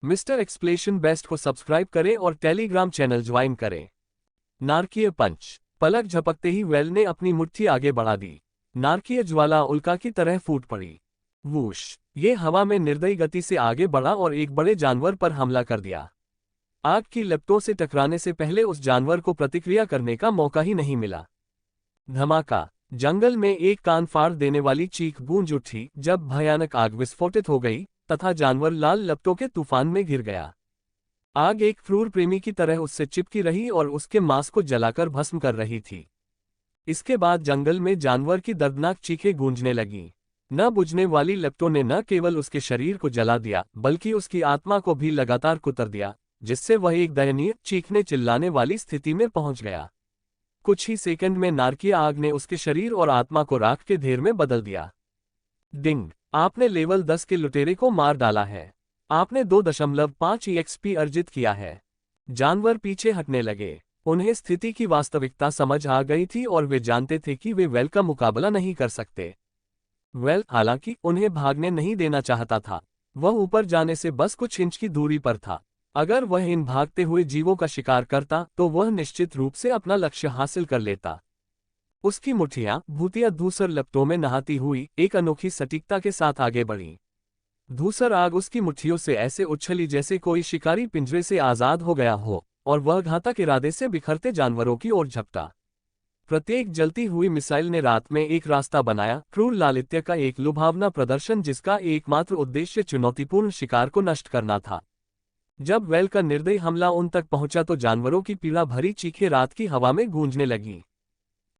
Mister explanation best को subscribe करें और टेलीग्राम चैनल ज्वाइन करें। नारकीय पंच। पलक झपकते ही वेल ने अपनी मुट्ठी आगे बढ़ा दी। नारकीय ज्वाला उल्का की तरह फूट पड़ी। वूश! ये हवा में निर्दयी गति से आगे बढ़ा और एक बड़े जानवर पर हमला कर दिया। आग की लपटों से टकराने से पहले उस जानवर को प्रतिक्रिया करने का मौका ही नहीं मिला। धमाका! जंगल में एक कान फाड़ देने वाली चीख गूंज उठी जब भयानक आग विस्फोटित हो गई तथा जानवर लाल लपटों के तूफान में घिर गया। आग एक क्रूर प्रेमी की तरह उससे चिपकी रही और उसके मांस को जलाकर भस्म कर रही थी। इसके बाद जंगल में जानवर की दर्दनाक चीखें गूंजने लगीं। न बुझने वाली लपटों ने न केवल उसके शरीर को जला दिया बल्कि उसकी आत्मा को भी लगातार कुतर दिया, जिससे वह एक दयनीय चीखने चिल्लाने वाली स्थिति में पहुंच गया। कुछ ही सेकंड में नारकीय आग ने उसके शरीर और आत्मा को राख के ढेर में बदल दिया। डिंग! आपने लेवल 10 के लुटेरे को मार डाला है। आपने 2.5 EXP अर्जित किया है। जानवर पीछे हटने लगे। उन्हें स्थिति की वास्तविकता समझ आ गई थी और वे जानते थे कि वे वेल का मुकाबला नहीं कर सकते। वेल हालांकि उन्हें भागने नहीं देना चाहता था। वह ऊपर जाने से बस कुछ इंच की दूरी पर था। अगर वह इन भागते हुए जीवों का शिकार करता तो वह निश्चित रूप से अपना लक्ष्य हासिल कर लेता। उसकी मुट्ठियां भूतिया धूसर लपटों में नहाती हुई एक अनोखी सटीकता के साथ आगे बढ़ीं। धूसर आग उसकी मुट्ठियों से ऐसे उछली जैसे कोई शिकारी पिंजरे से आजाद हो गया हो और वह घातक इरादे से बिखरते जानवरों की ओर झपटा। प्रत्येक जलती हुई मिसाइल ने रात में एक रास्ता बनाया, क्रूर लालित्य का एक लुभावना प्रदर्शन जिसका एकमात्र उद्देश्य चुनौतीपूर्ण शिकार को नष्ट करना था। जब वेल का निर्दयी हमला उन तक पहुंचा तो जानवरों की पीड़ा भरी चीखें रात की हवा में गूंजने लगीं।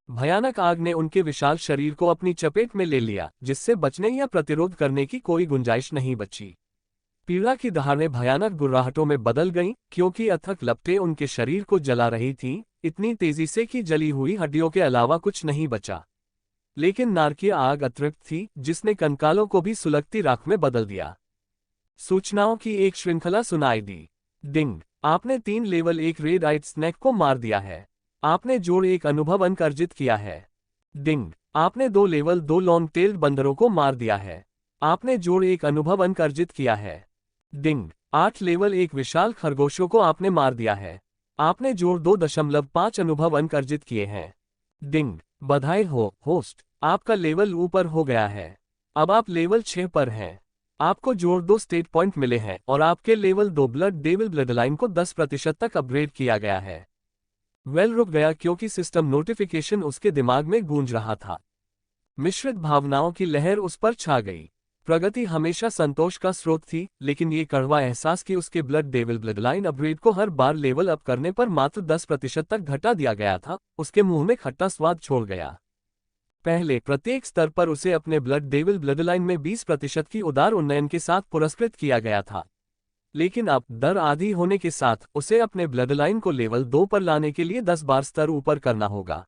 भयानक आग ने उनके विशाल शरीर को अपनी चपेट में ले लिया, जिससे बचने या प्रतिरोध करने की कोई गुंजाइश नहीं बची। पीड़ा की दहाड़ें भयानक गुर्राहटों में बदल गईं, क्योंकि अथक लपटें उनके शरीर को जला रही थीं, इतनी तेजी से कि जली हुई हड्डियों के अलावा कुछ नहीं बचा। लेकिन नारकीय आग अतृप्त थी, जिसने कंकालों को भी सुलगती राख में बदल दिया। सूचनाओं की एक श्रृंखला सुनाई दी। डिंग! आपने 3 लेवल 1 रेड आइट स्नेक को मार दिया है। आपने जोड़ 1 अनुभव अंक अर्जित किया है। डिंग! आपने 2 लेवल 2 लॉन्ग टेल्ड बंदरों को मार दिया है। आपने जोड़ 1 अनुभव अंक अर्जित किया है। डिंग! 8 लेवल 1 विशाल खरगोशों को आपने मार दिया है। आपने जोड़ 2.5 अनुभव अंक अर्जित किए हैं। डिंग! बधाई हो होस्ट, आपका लेवल ऊपर हो गया है। अब आप लेवल 6 पर हैं। आपको जोड़ 2 स्टेट पॉइंट मिले हैं और आपके लेवल 2 ब्लड डेविल ब्लडलाइन को 10% तक अपग्रेड किया गया है। वेल रुक गया क्योंकि सिस्टम नोटिफिकेशन उसके दिमाग में गूंज रहा था। मिश्रित भावनाओं की लहर उस पर छा गई। प्रगति हमेशा संतोष का स्रोत थी, लेकिन ये कड़वा एहसास कि उसके ब्लड डेविल ब्लडलाइन अपग्रेड को हर बार लेवल अप करने पर मात्र 10% तक घटा दिया गया था, उसके मुंह में खट्टा स्वाद छोड़ गया। पहले प्रत्येक स्तर पर उसे अपने ब्लड डेविल ब्लडलाइन में 20% की उदार उन्नयन के साथ पुरस्कृत किया गया था, लेकिन अब दर आधी होने के साथ उसे अपने ब्लडलाइन को लेवल 2 पर लाने के लिए 10 बार स्तर ऊपर करना होगा।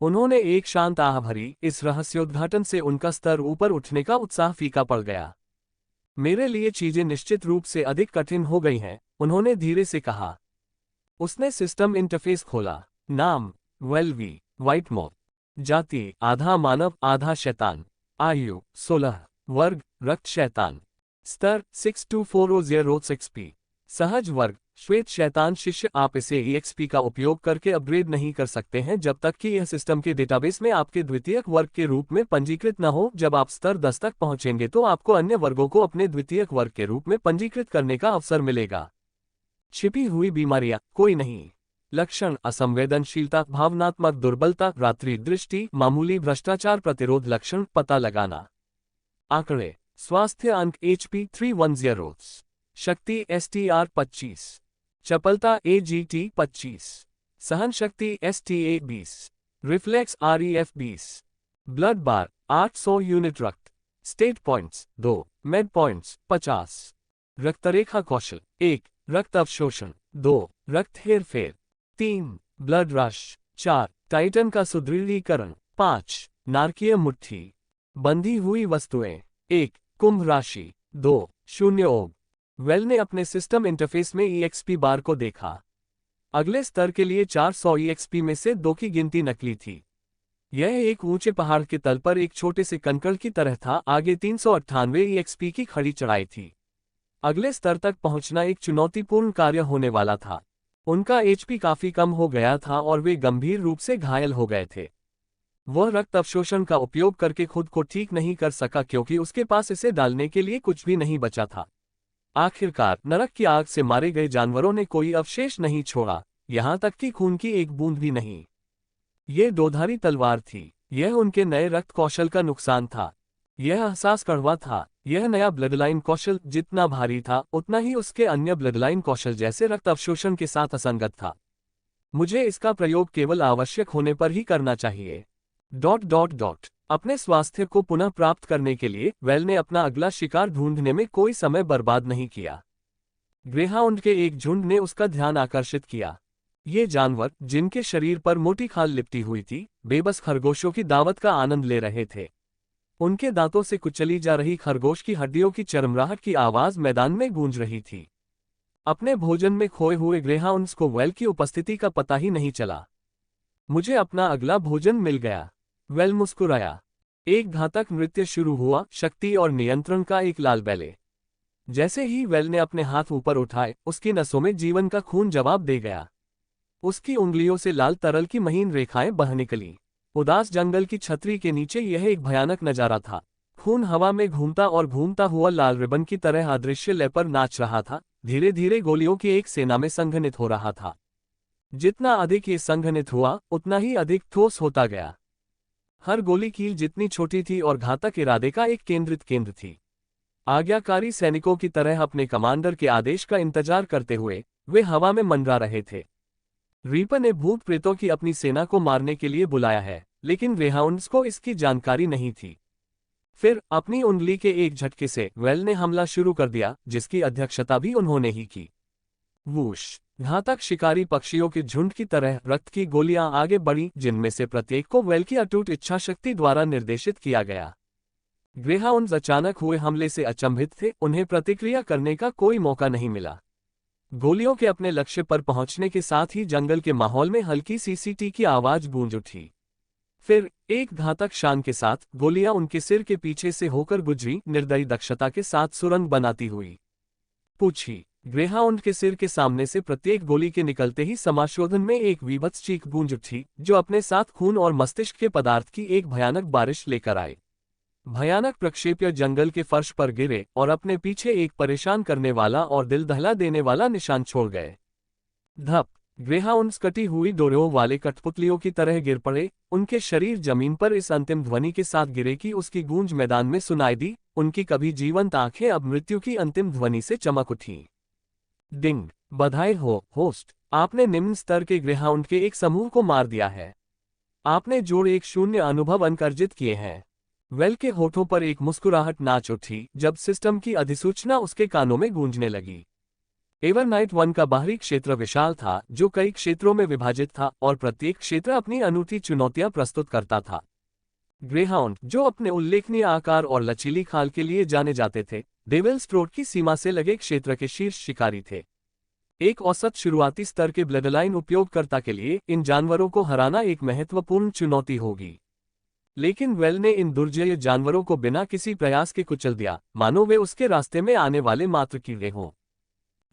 उन्होंने एक शांत आह भरी इस रहस्योद्घाटन से उनका स्तर ऊपर उठने का उत्साह फीका पड़ गया। मेरे लिए चीजें निश्चित रूप से अधिक कठिन हो गई हैं, उन्होंने धीरे से कहा। उसने सिस्टम इंटरफेस खोला। नाम वेल्वी व्हाइटमॉथ। जाति आधा मानव आधा शैतान। आयु 16। वर्ग रक्त शैतान। स्तर 624006P। सहज वर्ग श्वेत शैतान शिष्य। आप इसे EXP का उपयोग करके अपग्रेड नहीं कर सकते हैं जब तक कि यह सिस्टम के डेटाबेस में आपके द्वितीयक वर्ग के रूप में पंजीकृत न हो। जब आप स्तर 10 तक पहुंचेंगे तो आपको अन्य वर्गों को अपने द्वितीयक वर्ग के रूप में पंजीकृत करने का अवसर मिलेगा। छिपी हुई बीमारियां कोई नहीं। लक्षण असंवेदनशीलता, भावनात्मक दुर्बलता, रात्रि दृष्टि, मामूली भ्रष्टाचार, प्रतिरोध लक्षण पता लगाना। आंकड़े स्वास्थ्य अंक HP 310, शक्ति STR 25, चपलता AGT 25, सहन शक्ति STA 20, रिफ्लेक्स REF 20, ब्लड बार 800 यूनिट रक्त। स्टेट पॉइंट्स 2, मेड पॉइंट्स 50, रक्तरेखा कौशल 1, रक्त अवशोषण 2, रक्त हेरफेर 3, ब्लड रश 4, टाइटन का सुदृढ़ीकरण 5, नारकीय मुट्ठी। बंधी हुई वस्तुएं 1, कुंभ राशि 2, शून्य ओग। वेल ने अपने सिस्टम इंटरफेस में EXP बार को देखा। अगले स्तर के लिए 400 EXP में से 2 की गिनती नकली थी। यह एक ऊंचे पहाड़ के तल पर एक छोटे से कंकड़ की तरह था। आगे 398 EXP की खड़ी चढ़ाई थी। अगले स्तर तक पहुंचना एक चुनौतीपूर्ण कार्य होने वाला था। उनका एचपी काफी कम हो गया था और वे गंभीर रूप से घायल हो गए थे। वह रक्त अवशोषण का उपयोग करके खुद को ठीक नहीं कर सका क्योंकि उसके पास इसे डालने के लिए कुछ भी नहीं बचा था। आखिरकार नरक की आग से मारे गए जानवरों ने कोई अवशेष नहीं छोड़ा, यहां तक कि खून की एक बूंद भी नहीं। यह दोधारी तलवार थी। यह उनके नए रक्त कौशल का नुकसान था। यह एहसास कड़वा था। यह नया ब्लडलाइन कौशल जितना भारी था उतना ही उसके अन्य ब्लडलाइन कौशल जैसे रक्त अवशोषण के साथ असंगत था। मुझे इसका प्रयोग केवल आवश्यक होने पर ही करना चाहिए। ... अपने स्वास्थ्य को पुनः प्राप्त करने के लिए वेल ने अपना अगला शिकार ढूंढने में कोई समय बर्बाद नहीं किया। ग्रेहाउंड के एक झुंड ने उसका ध्यान आकर्षित किया। ये जानवर, जिनके शरीर पर मोटी खाल लिपटी हुई थी, बेबस खरगोशों की दावत का आनंद ले रहे थे। उनके दांतों से कुचली जा रही खरगोश की हड्डियों की चरमराहट की आवाज मैदान में गूंज रही थी। अपने भोजन में खोए हुए ग्रेहाउंड्स को वेल की उपस्थिति का पता ही नहीं चला। मुझे अपना अगला भोजन मिल गया, वेल मुस्कुराया। एक घातक नृत्य शुरू हुआ, शक्ति और नियंत्रण का एक लाल बैले। जैसे ही वेल ने अपने हाथ ऊपर उठाए, उसकी नसों में जीवन का खून जवाब दे गया। उसकी उंगलियों से लाल तरल की महीन रेखाएं बह निकली। उदास जंगल की छतरी के नीचे यह एक भयानक नजारा था। खून हवा में घूमता और घूमता हुआ लाल रिबन की तरह अदृश्य लय पर नाच रहा था, धीरे धीरे गोलियों की एक सेना में संघनित हो रहा था। जितना अधिक ये संघनित हुआ, उतना ही अधिक ठोस होता गया। हर गोली कील जितनी छोटी थी और घातक इरादे का एक केंद्रित केंद्र थी। आज्ञाकारी सैनिकों की तरह अपने कमांडर के आदेश का इंतजार करते हुए वे हवा में मंडरा रहे थे। रीपर ने भूत प्रेतों की अपनी सेना को मारने के लिए बुलाया है, लेकिन ग्रेहाउंड्स को इसकी जानकारी नहीं थी। फिर अपनी उंगली के एक झटके से वेल ने हमला शुरू कर दिया, जिसकी अध्यक्षता भी उन्होंने ही की। वूश! घातक शिकारी पक्षियों के झुंड की तरह रक्त की गोलियां आगे बढ़ी, जिनमें से प्रत्येक को वेल की अटूट इच्छाशक्ति द्वारा निर्देशित किया गया। ग्रेहाउंड्स अचानक हुए हमले से अचंभित थे, उन्हें प्रतिक्रिया करने का कोई मौका नहीं मिला। गोलियों के अपने लक्ष्य पर पहुंचने के साथ ही जंगल के माहौल में हल्की सी सीटी की आवाज गूंज उठी। फिर एक घातक शान के साथ गोलियां उनके सिर के पीछे से होकर गुजरी, निर्दयी दक्षता के साथ सुरंग बनाती हुई। पूछी! ग्रेहाउंड के सिर के सामने से प्रत्येक गोली के निकलते ही समाशोधन में एक विभत्स चीख गूंज उठी, जो अपने साथ खून और मस्तिष्क के पदार्थ की एक भयानक बारिश लेकर आए। भयानक प्रक्षेप्य जंगल के फर्श पर गिरे और अपने पीछे एक परेशान करने वाला और दिल दहला देने वाला निशान छोड़ गए। धप! ग्रेहाउंड्स कटी हुई डोरियों वाले कठपुतलियों की तरह गिर पड़े। उनके शरीर जमीन पर इस अंतिम ध्वनि के साथ गिरे कि उसकी गूंज मैदान में सुनाई दी। उनकी कभी जीवंत आंखें अब मृत्यु की अंतिम ध्वनि से चमक उठीं। डिंग! बधाई हो, होस्ट! आपने निम्न स्तर के ग्रेहाउंड के एक समूह को मार दिया है। आपने जोड़ एक शून्य अनुभव अंक अर्जित किए हैं। वेल के होठों पर एक मुस्कुराहट नाच उठी जब सिस्टम की अधिसूचना उसके कानों में गूंजने लगी। एवरनाइट 1 का बाहरी क्षेत्र विशाल था, जो कई क्षेत्रों में विभाजित था और प्रत्येक क्षेत्र अपनी अनूठी चुनौतियां प्रस्तुत करता था। ग्रेहाउंड, जो अपने उल्लेखनीय आकार और लचीली खाल के लिए जाने जाते थे, डेविल्स थ्रोट की सीमा से लगे क्षेत्र के शीर्ष शिकारी थे। एक औसत शुरुआती स्तर के ब्लडलाइन उपयोगकर्ता के लिए इन जानवरों को हराना एक महत्वपूर्ण चुनौती होगी। लेकिन वेल ने इन दुर्जय जानवरों को बिना किसी प्रयास के कुचल दिया, मानो वे उसके रास्ते में आने वाले मात्र कीड़े हों।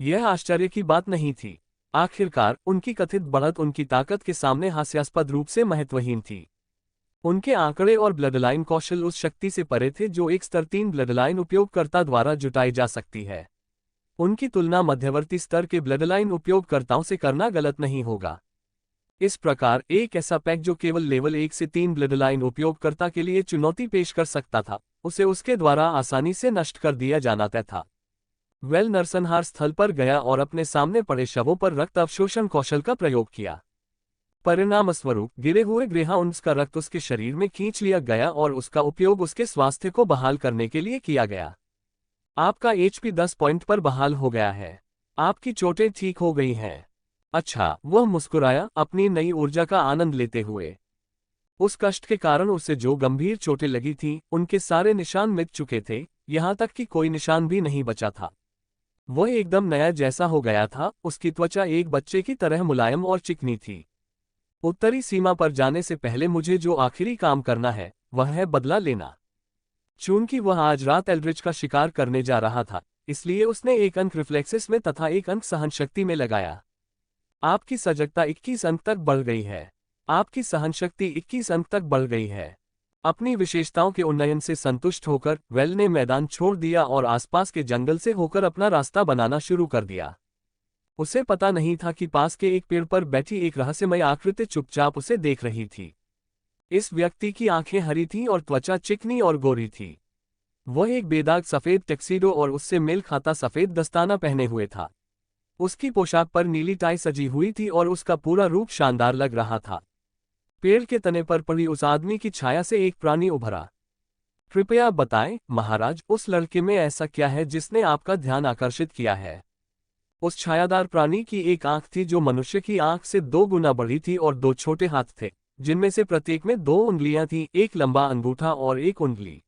यह आश्चर्य की बात नहीं थी। आखिरकार उनकी कथित बढ़त उनकी ताकत के सामने हास्यास्पद रूप से महत्वहीन थी। उनके आंकड़े और ब्लडलाइन कौशल उस शक्ति से परे थे जो एक स्तर 3 ब्लडलाइन उपयोगकर्ता द्वारा जुटाई जा सकती है। उनकी तुलना मध्यवर्ती स्तर के ब्लडलाइन उपयोगकर्ताओं से करना गलत नहीं होगा। इस प्रकार एक ऐसा पैक जो केवल लेवल 1 से 3 ब्लडलाइन उपयोगकर्ता के लिए चुनौती पेश कर सकता था, उसे उसके द्वारा आसानी से नष्ट कर दिया जाना तय था। वेल नरसंहार स्थल पर गया और अपने सामने पड़े शवों पर रक्त अवशोषण कौशल का प्रयोग किया। परिणामस्वरूप गिरे हुए ग्रेहाउंड्स का रक्त उसके शरीर में खींच लिया गया और उसका उपयोग उसके स्वास्थ्य को बहाल करने के लिए किया गया। आपका एचपी 10 पॉइंट पर बहाल हो गया है। आपकी चोटें ठीक हो गई हैं। अच्छा, वह मुस्कुराया, अपनी नई ऊर्जा का आनंद लेते हुए। उस कष्ट के कारण उसे जो गंभीर चोटें लगी थीं, उनके सारे निशान मिट चुके थे, यहां तक कि कोई निशान भी नहीं बचा था। वह एकदम नया जैसा हो गया था। उसकी त्वचा एक बच्चे की तरह मुलायम और चिकनी थी। उत्तरी सीमा पर जाने से पहले मुझे जो आखिरी काम करना है, वह है बदला लेना। चूंकि वह आज रात एल्ड्रिच का शिकार करने जा रहा था, इसलिए उसने एक अंक रिफ्लेक्सेस में तथा एक अंक सहनशक्ति में लगाया। आपकी सजगता 21 अंक तक बढ़ गई है। आपकी सहनशक्ति 21 अंक तक बढ़ गई है। अपनी विशेषताओं के उन्नयन से संतुष्ट होकर वेल ने मैदान छोड़ दिया और आसपास के जंगल से होकर अपना रास्ता बनाना शुरू कर दिया। उसे पता नहीं था कि पास के एक पेड़ पर बैठी एक रहस्यमय आकृति चुपचाप उसे देख रही थी। इस व्यक्ति की आंखें हरी थीं और त्वचा चिकनी और गोरी थी। वह एक बेदाग सफेद टैक्सीडो और उससे मेल खाता सफेद दस्ताना पहने हुए था। उसकी पोशाक पर नीली टाई सजी हुई थी और उसका पूरा रूप शानदार लग रहा था। पेड़ के तने पर पड़ी उस आदमी की छाया से एक प्राणी उभरा। कृपया बताएं, महाराज, उस लड़के में ऐसा क्या है जिसने आपका ध्यान आकर्षित किया है? उस छायादार प्राणी की एक आंख थी जो मनुष्य की आंख से 2 गुना बड़ी थी और 2 छोटे हाथ थे, जिनमें से प्रत्येक में 2 उंगलियां थीं, एक लंबा अंगूठा और एक उंगली।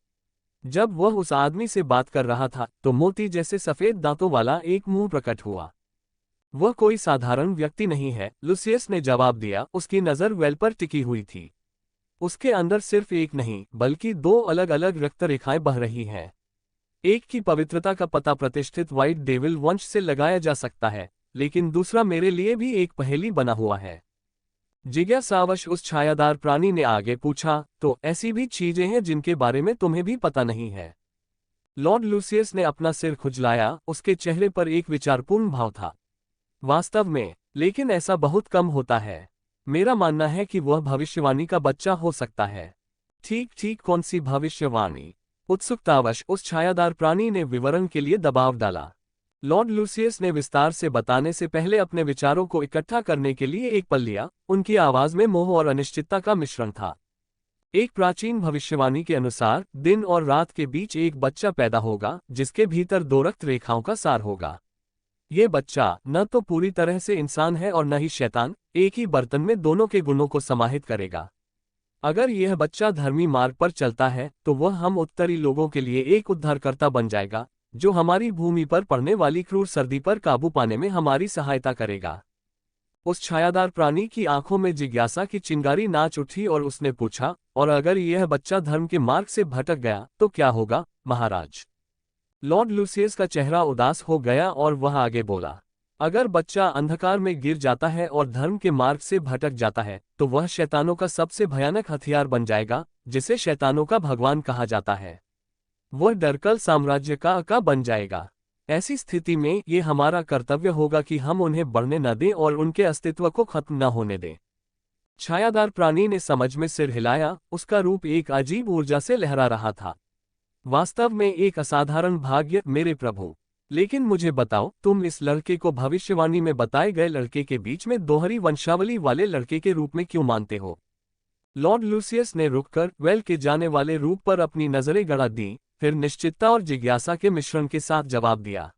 जब वह उस आदमी से बात कर रहा था तो मोती जैसे सफेद दांतों वाला एक मुंह प्रकट हुआ। वह कोई साधारण व्यक्ति नहीं है, लूसियस ने जवाब दिया। उसकी नज़र वेल पर टिकी हुई थी। उसके अंदर सिर्फ एक नहीं बल्कि 2 अलग अलग रक्त रेखाएं बह रही हैं। एक की पवित्रता का पता प्रतिष्ठित व्हाइट डेविल वंश से लगाया जा सकता है, लेकिन दूसरा मेरे लिए भी एक पहेली बना हुआ है। जिज्ञासावश उस छायादार प्राणी ने आगे पूछा, तो ऐसी भी चीजें हैं जिनके बारे में तुम्हें भी पता नहीं है? लॉर्ड लूसियस ने अपना सिर खुजलाया। उसके चेहरे पर एक विचारपूर्ण भाव था। वास्तव में, लेकिन ऐसा बहुत कम होता है। मेरा मानना है कि वह भविष्यवाणी का बच्चा हो सकता है। ठीक ठीक, कौन सी भविष्यवाणी? उत्सुकतावश उस छायादार प्राणी ने विवरण के लिए दबाव डाला। लॉर्ड लूसियस ने विस्तार से बताने से पहले अपने विचारों को इकट्ठा करने के लिए एक पल लिया। उनकी आवाज में मोह और अनिश्चितता का मिश्रण था। एक प्राचीन भविष्यवाणी के अनुसार दिन और रात के बीच एक बच्चा पैदा होगा जिसके भीतर 2 रक्त रेखाओं का सार होगा। ये बच्चा न तो पूरी तरह से इंसान है और न ही शैतान, एक ही बर्तन में दोनों के गुणों को समाहित करेगा। अगर यह बच्चा धर्मी मार्ग पर चलता है तो वह हम उत्तरी लोगों के लिए एक उद्धारकर्ता बन जाएगा, जो हमारी भूमि पर पड़ने वाली क्रूर सर्दी पर काबू पाने में हमारी सहायता करेगा। उस छायादार प्राणी की आंखों में जिज्ञासा की चिंगारी नाच उठी और उसने पूछा, और अगर यह बच्चा धर्म के मार्ग से भटक गया तो क्या होगा, महाराज? लॉर्ड लूसियस का चेहरा उदास हो गया और वह आगे बोला, अगर बच्चा अंधकार में गिर जाता है और धर्म के मार्ग से भटक जाता है तो वह शैतानों का सबसे भयानक हथियार बन जाएगा, जिसे शैतानों का भगवान कहा जाता है। वह डरकल साम्राज्य का बन जाएगा। ऐसी स्थिति में ये हमारा कर्तव्य होगा कि हम उन्हें बढ़ने न दें और उनके अस्तित्व को खत्म न होने दें। छायादार प्राणी ने समझ में सिर हिलाया। उसका रूप एक अजीब ऊर्जा से लहरा रहा था। वास्तव में एक असाधारण भाग्य, मेरे प्रभु। लेकिन मुझे बताओ, तुम इस लड़के को भविष्यवाणी में बताए गए लड़के के बीच में दोहरी वंशावली वाले लड़के के रूप में क्यों मानते हो? लॉर्ड लूसियस ने रुककर वेल के जाने वाले रूप पर अपनी नजरें गड़ा दी, फिर निश्चितता और जिज्ञासा के मिश्रण के साथ जवाब दिया।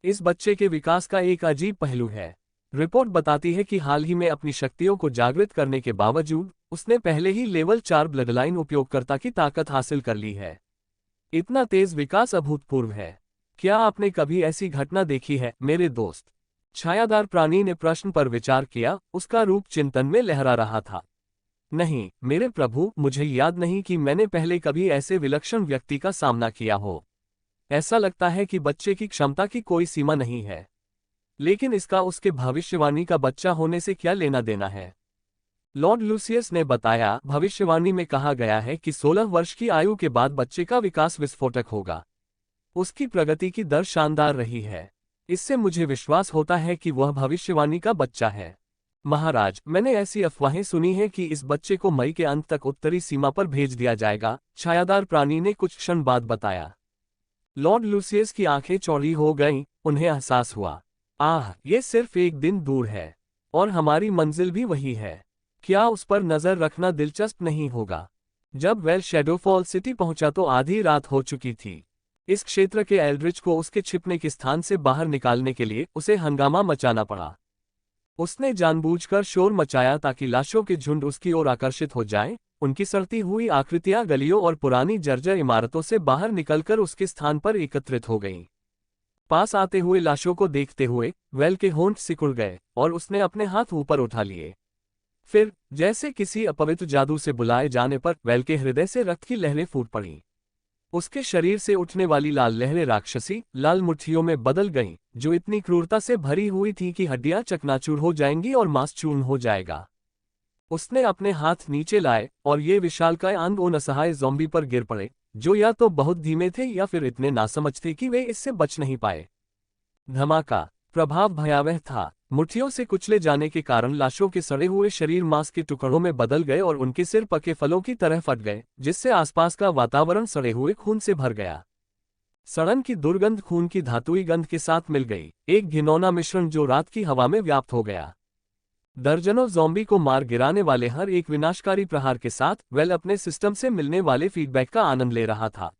इस बच्चे के विकास का एक अजीब पहलू है। रिपोर्ट बताती है कि हाल ही में अपनी शक्तियों को जागृत करने के बावजूद उसने पहले ही लेवल 4 ब्लडलाइन उपयोगकर्ता की ताकत हासिल कर ली है। इतना तेज विकास अभूतपूर्व है। क्या आपने कभी ऐसी घटना देखी है, मेरे दोस्त? छायादार प्राणी ने प्रश्न पर विचार किया। उसका रूप चिंतन में लहरा रहा था। नहीं, मेरे प्रभु, मुझे याद नहीं कि मैंने पहले कभी ऐसे विलक्षण व्यक्ति का सामना किया हो। ऐसा लगता है कि बच्चे की क्षमता की कोई सीमा नहीं है। लेकिन इसका उसके भविष्यवाणी का बच्चा होने से क्या लेना देना है? लॉर्ड लूसियस ने बताया, भविष्यवाणी में कहा गया है कि 16 वर्ष की आयु के बाद बच्चे का विकास विस्फोटक होगा। उसकी प्रगति की दर शानदार रही है। इससे मुझे विश्वास होता है कि वह भविष्यवाणी का बच्चा है। महाराज, मैंने ऐसी अफवाहें सुनी हैं कि इस बच्चे को मई के अंत तक उत्तरी सीमा पर भेज दिया जाएगा, छायादार प्राणी ने कुछ क्षण बाद बताया। लॉर्ड लूसियस की आंखें चौड़ी हो गईं। उन्हें एहसास हुआ, आह, ये सिर्फ एक दिन दूर है और हमारी मंजिल भी वही है। क्या उस पर नजर रखना दिलचस्प नहीं होगा? जब वेल शैडोफॉल सिटी पहुंचा तो आधी रात हो चुकी थी। इस क्षेत्र के एल्ड्रिच को उसके छिपने के स्थान से बाहर निकालने के लिए उसे हंगामा मचाना पड़ा। उसने जानबूझकर शोर मचाया ताकि लाशों के झुंड उसकी ओर आकर्षित हो जाएं। उनकी सड़ती हुई आकृतियां गलियों और पुरानी जर्जर इमारतों से बाहर निकलकर उसके स्थान पर एकत्रित हो गईं। पास आते हुए लाशों को देखते हुए वेल के होंठ सिकुड़ गए और उसने अपने हाथ ऊपर उठा लिए। फिर, जैसे किसी अपवित्र जादू से बुलाए जाने पर, वेल के हृदय से रक्त की लहरें फूट पड़ीं। उसके शरीर से उठने वाली लाल लहरें राक्षसी लाल मुट्ठियों में बदल गईं, जो इतनी क्रूरता से भरी हुई थी कि हड्डियां चकनाचूर हो जाएंगी और मांस चूर्ण हो जाएगा। उसने अपने हाथ नीचे लाए और ये विशालकाय अंग उन असहाय ज़ॉम्बी पर गिर पड़े, जो या तो बहुत धीमे थे या फिर इतने नासमझ थे कि वे इससे बच नहीं पाए। धमाका। प्रभाव भयावह था। मुट्ठियों से कुचले जाने के कारण लाशों के सड़े हुए शरीर मांस के टुकड़ों में बदल गए और उनके सिर पके फलों की तरह फट गए, जिससे आसपास का वातावरण सड़े हुए खून से भर गया। सड़न की दुर्गंध खून की धातुई गंध के साथ मिल गई, एक घिनौना मिश्रण जो रात की हवा में व्याप्त हो गया। दर्जनों ज़ॉम्बी को मार गिराने वाले हर एक विनाशकारी प्रहार के साथ वेल अपने सिस्टम से मिलने वाले फीडबैक का आनंद ले रहा था।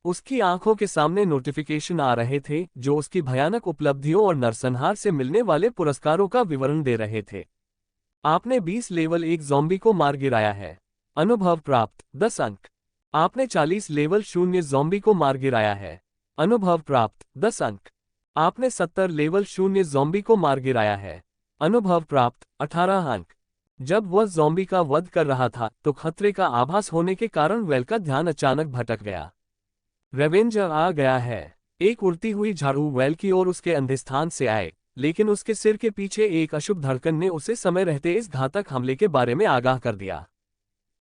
उसकी आंखों के सामने नोटिफिकेशन आ रहे थे, जो उसकी भयानक उपलब्धियों और नरसंहार से मिलने वाले पुरस्कारों का विवरण दे रहे थे। आपने 20 लेवल 1 ज़ॉम्बी को मार गिराया है। अनुभव प्राप्त 10 अंक। आपने 40 लेवल 0 ज़ॉम्बी को मार गिराया है। अनुभव प्राप्त 10 अंक। आपने 70 लेवल 0 ज़ॉम्बी को मार गिराया है। अनुभव प्राप्त 18 अंक। जब वह ज़ॉम्बी का वध कर रहा था तो खतरे का आभास होने के कारण वेल का ध्यान अचानक भटक गया। रेवेंजर आ गया है। एक उड़ती हुई झाड़ू वेल की ओर उसके अंधे स्थान से आए, लेकिन उसके सिर के पीछे एक अशुभ धड़कन ने उसे समय रहते इस घातक हमले के बारे में आगाह कर दिया।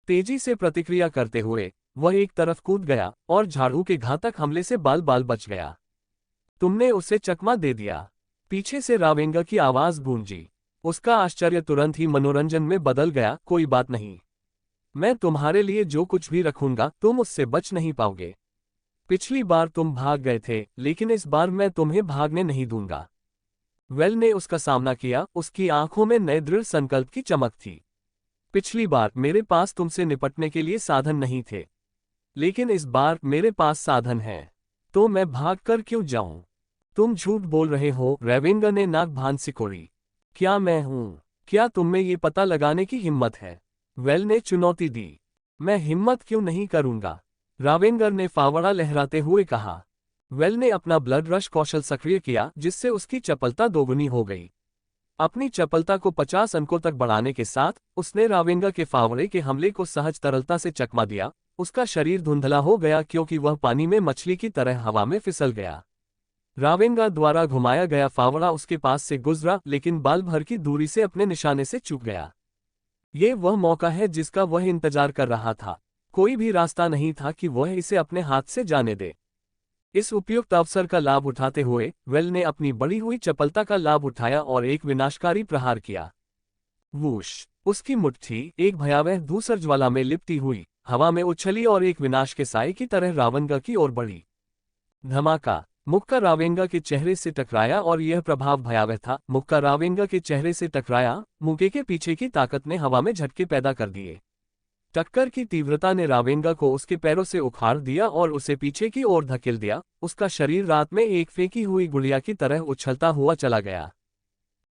तेजी से प्रतिक्रिया करते हुए वह एक तरफ कूद गया और झाड़ू के घातक हमले से बाल बाल बच गया। तुमने उसे चकमा दे दिया। पीछे से रावेंगा की आवाज गूंजी। उसका आश्चर्य तुरंत ही मनोरंजन में बदल गया। कोई बात नहीं, मैं तुम्हारे लिए जो कुछ भी रखूंगा तुम उससे बच नहीं पाओगे। पिछली बार तुम भाग गए थे, लेकिन इस बार मैं तुम्हें भागने नहीं दूंगा। वेल ने उसका सामना किया, उसकी आंखों में नए दृढ़ संकल्प की चमक थी। पिछली बार मेरे पास तुमसे निपटने के लिए साधन नहीं थे, लेकिन इस बार मेरे पास साधन है, तो मैं भाग कर क्यों जाऊं? तुम झूठ बोल रहे हो। रेवेंगा ने नाक भान सिकोड़ी। क्या मैं हूं? क्या तुम में ये पता लगाने की हिम्मत है? वेल ने चुनौती दी। मैं हिम्मत क्यों नहीं करूंगा? रावेंगर ने फावड़ा लहराते हुए कहा। वेल ने अपना ब्लड रश कौशल सक्रिय किया, जिससे उसकी चपलता दोगुनी हो गई। अपनी चपलता को 50 अंकों तक बढ़ाने के साथ उसने रावेंगा के फावड़े के हमले को सहज तरलता से चकमा दिया। उसका शरीर धुंधला हो गया क्योंकि वह पानी में मछली की तरह हवा में फिसल गया। रावेंगा द्वारा घुमाया गया फावड़ा उसके पास से गुजरा, लेकिन बाल भर की दूरी से अपने निशाने से चूक गया। ये वह मौका है जिसका वह इंतजार कर रहा था। कोई भी रास्ता नहीं था कि वह इसे अपने हाथ से जाने दे। इस उपयुक्त अवसर का लाभ उठाते हुए वेल ने अपनी बढ़ी हुई चपलता का लाभ उठाया और एक विनाशकारी प्रहार किया। वूश! उसकी मुट्ठी एक भयावह धूसर ज्वाला में लिपटी हुई हवा में उछली और एक विनाश के साए की तरह रावेंगा की ओर बढ़ी। धमाका! मुक्का रावेंगा के चेहरे से टकराया और यह प्रभाव भयावह था। मुक्का रावेंगा के चेहरे से टकराया, मुक्के के पीछे की ताकत ने हवा में झटके पैदा कर दिए। टक्कर की तीव्रता ने रावेंगा को उसके पैरों से उखाड़ दिया और उसे पीछे की ओर धकेल दिया। उसका शरीर रात में एक फेंकी हुई गुड़िया की तरह उछलता हुआ चला गया।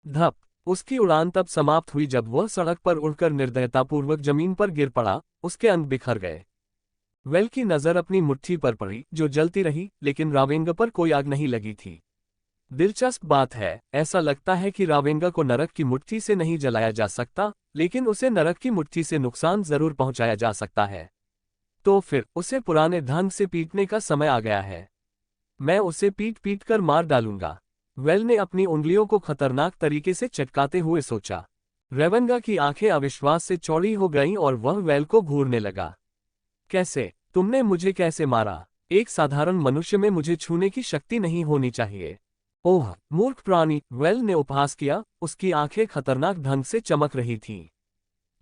धप! उसकी उड़ान तब समाप्त हुई जब वह सड़क पर उड़कर निर्दयतापूर्वक जमीन पर गिर पड़ा। उसके अंग बिखर गए। वेल की नजर अपनी मुट्ठी पर पड़ी, जो जलती रही, लेकिन रावेंगा पर कोई आग नहीं लगी थी। दिलचस्प बात है, ऐसा लगता है कि रावेंगा को नरक की मुट्ठी से नहीं जलाया जा सकता, लेकिन उसे नरक की मुट्ठी से नुकसान जरूर पहुंचाया जा सकता है। तो फिर उसे पुराने ढंग से पीटने का समय आ गया है। मैं उसे पीट पीट कर मार डालूंगा। वेल ने अपनी उंगलियों को खतरनाक तरीके से चटकाते हुए सोचा। रेवेंगा की आंखें अविश्वास से चौड़ी हो गईं और वह वेल को घूरने लगा। कैसे? तुमने मुझे कैसे मारा? एक साधारण मनुष्य में मुझे छूने की शक्ति नहीं होनी चाहिए। ओह मूर्ख प्राणी! वेल ने उपहास किया, उसकी आंखें खतरनाक ढंग से चमक रही थीं।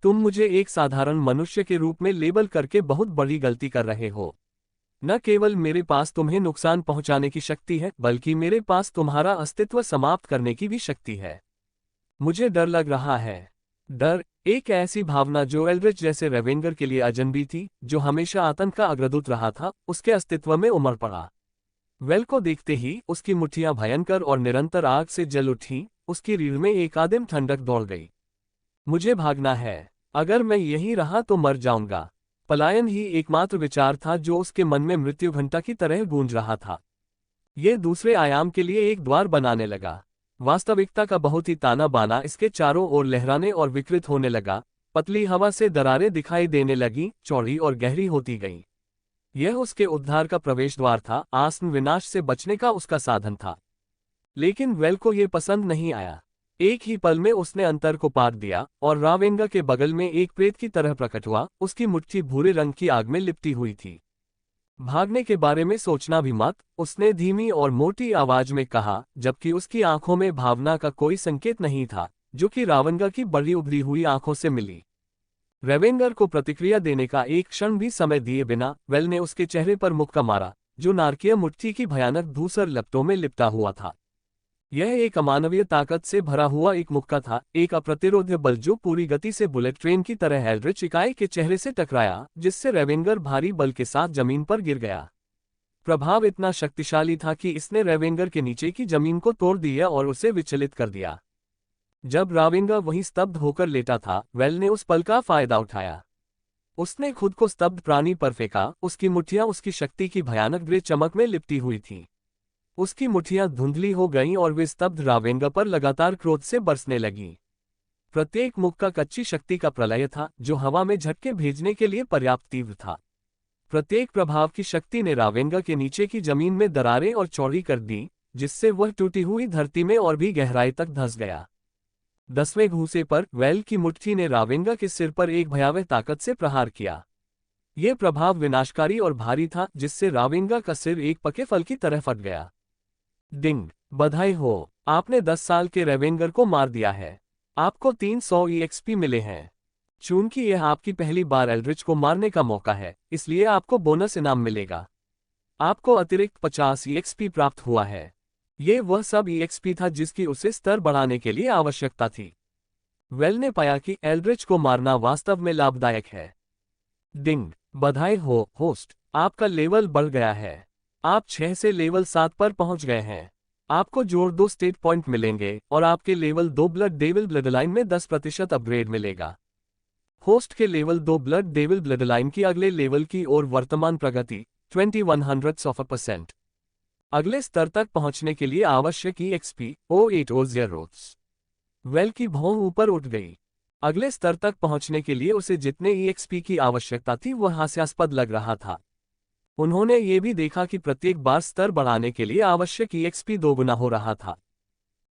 तुम मुझे एक साधारण मनुष्य के रूप में लेबल करके बहुत बड़ी गलती कर रहे हो। न केवल मेरे पास तुम्हें नुकसान पहुंचाने की शक्ति है, बल्कि मेरे पास तुम्हारा अस्तित्व समाप्त करने की भी शक्ति है। मुझे डर लग रहा है। डर, एक ऐसी भावना जो एल्ड्रिच जैसे रेवेंगर के लिए अजनबी थी, जो हमेशा आतंक का अग्रदूत रहा था, उसके अस्तित्व में उमड़ पड़ा। वेल को देखते ही उसकी मुट्ठियां भयंकर और निरंतर आग से जल उठी। उसकी रीढ़ में एक आदिम ठंडक दौड़ गई। मुझे भागना है। अगर मैं यहीं रहा तो मर जाऊंगा। पलायन ही एकमात्र विचार था जो उसके मन में मृत्यु घंटा की तरह गूंज रहा था। ये दूसरे आयाम के लिए एक द्वार बनाने लगा। वास्तविकता का बहुत ही ताना बाना इसके चारों ओर लहराने और विकृत होने लगा। पतली हवा से दरारें दिखाई देने लगीं, चौड़ी और गहरी होती गईं। यह उसके उद्धार का प्रवेश द्वार था, आसन विनाश से बचने का उसका साधन था। लेकिन वेल को यह पसंद नहीं आया। एक ही पल में उसने अंतर को पार दिया और रावेंगा के बगल में एक प्रेत की तरह प्रकट हुआ। उसकी मुट्ठी भूरे रंग की आग में लिपटी हुई थी। भागने के बारे में सोचना भी मत, उसने धीमी और मोटी आवाज में कहा, जबकि उसकी आंखों में भावना का कोई संकेत नहीं था, जो कि रावेंगा की बड़ी उभरी हुई आंखों से मिली। रेवेंगर को प्रतिक्रिया देने का एक क्षण भी समय दिए बिना वेल ने उसके चेहरे पर मुक्का मारा, जो नारकीय मुट्ठी की भयानक धूसर लपटों में लिपटा हुआ था। यह एक अमानवीय ताकत से भरा हुआ एक मुक्का था, एक अप्रतिरोध्य बल जो पूरी गति से बुलेट ट्रेन की तरह एल्ड्रिच इकाई के चेहरे से टकराया, जिससे रेवेंगर भारी बल के साथ जमीन पर गिर गया। प्रभाव इतना शक्तिशाली था कि इसने रेवेंगर के नीचे की जमीन को तोड़ दिया और उसे विचलित कर दिया। जब रावेंगर वहीं स्तब्ध होकर लेटा था, वेल ने उस पल का फायदा उठाया। उसने खुद को स्तब्ध प्राणी पर फेंका। उसकी मुट्ठियां उसकी शक्ति की भयानक ग्रे चमक में लिपटी हुई थीं। उसकी मुट्ठियां धुंधली हो गईं और वे स्तब्ध रावेंगा पर लगातार क्रोध से बरसने लगीं। प्रत्येक मुक्का कच्ची शक्ति का प्रलय था, जो हवा में झटके भेजने के लिए पर्याप्त तीव्र था। प्रत्येक प्रभाव की शक्ति ने रावेंगा के नीचे की जमीन में दरारें और चौड़ी कर दी, जिससे वह टूटी हुई धरती में और भी गहराई तक धंस गया। 10वें घूंसे पर वेल की मुट्ठी ने रावेंगा के सिर पर एक भयावह ताकत से प्रहार किया। यह प्रभाव विनाशकारी और भारी था, जिससे रावेंगा का सिर एक पके फल की तरह फट गया। डिंग, बधाई हो, आपने 10 साल के रेवेंगर को मार दिया है। आपको 300 EXP मिले हैं। चूंकि यह आपकी पहली बार एल्ड्रिच को मारने का मौका है, इसलिए आपको बोनस इनाम मिलेगा। आपको अतिरिक्त 50 EXP प्राप्त हुआ है। ये वह सब EXP था जिसकी उसे स्तर बढ़ाने के लिए आवश्यकता थी। वेल ने पाया कि एल्ड्रिच को मारना वास्तव में लाभदायक है। डिंग, बधाई हो होस्ट, आपका लेवल बढ़ गया है। आप 6 से लेवल 7 पर पहुंच गए हैं। आपको जोड़ 2 स्टेट पॉइंट मिलेंगे और आपके लेवल 2 ब्लड डेविल ब्लडलाइन में 10% अपग्रेड मिलेगा। होस्ट के लेवल 2 ब्लड डेविल ब्लडलाइन की अगले लेवल की ओर वर्तमान प्रगति 2100%। अगले स्तर तक पहुंचने के लिए आवश्यक EXP 0800। वेल की भौं ऊपर उठ गई। अगले स्तर तक पहुंचने के लिए उसे जितने EXP की आवश्यकता थी वह हास्यास्पद लग रहा था। उन्होंने ये भी देखा कि प्रत्येक बार स्तर बढ़ाने के लिए आवश्यक EXP दोगुना हो रहा था।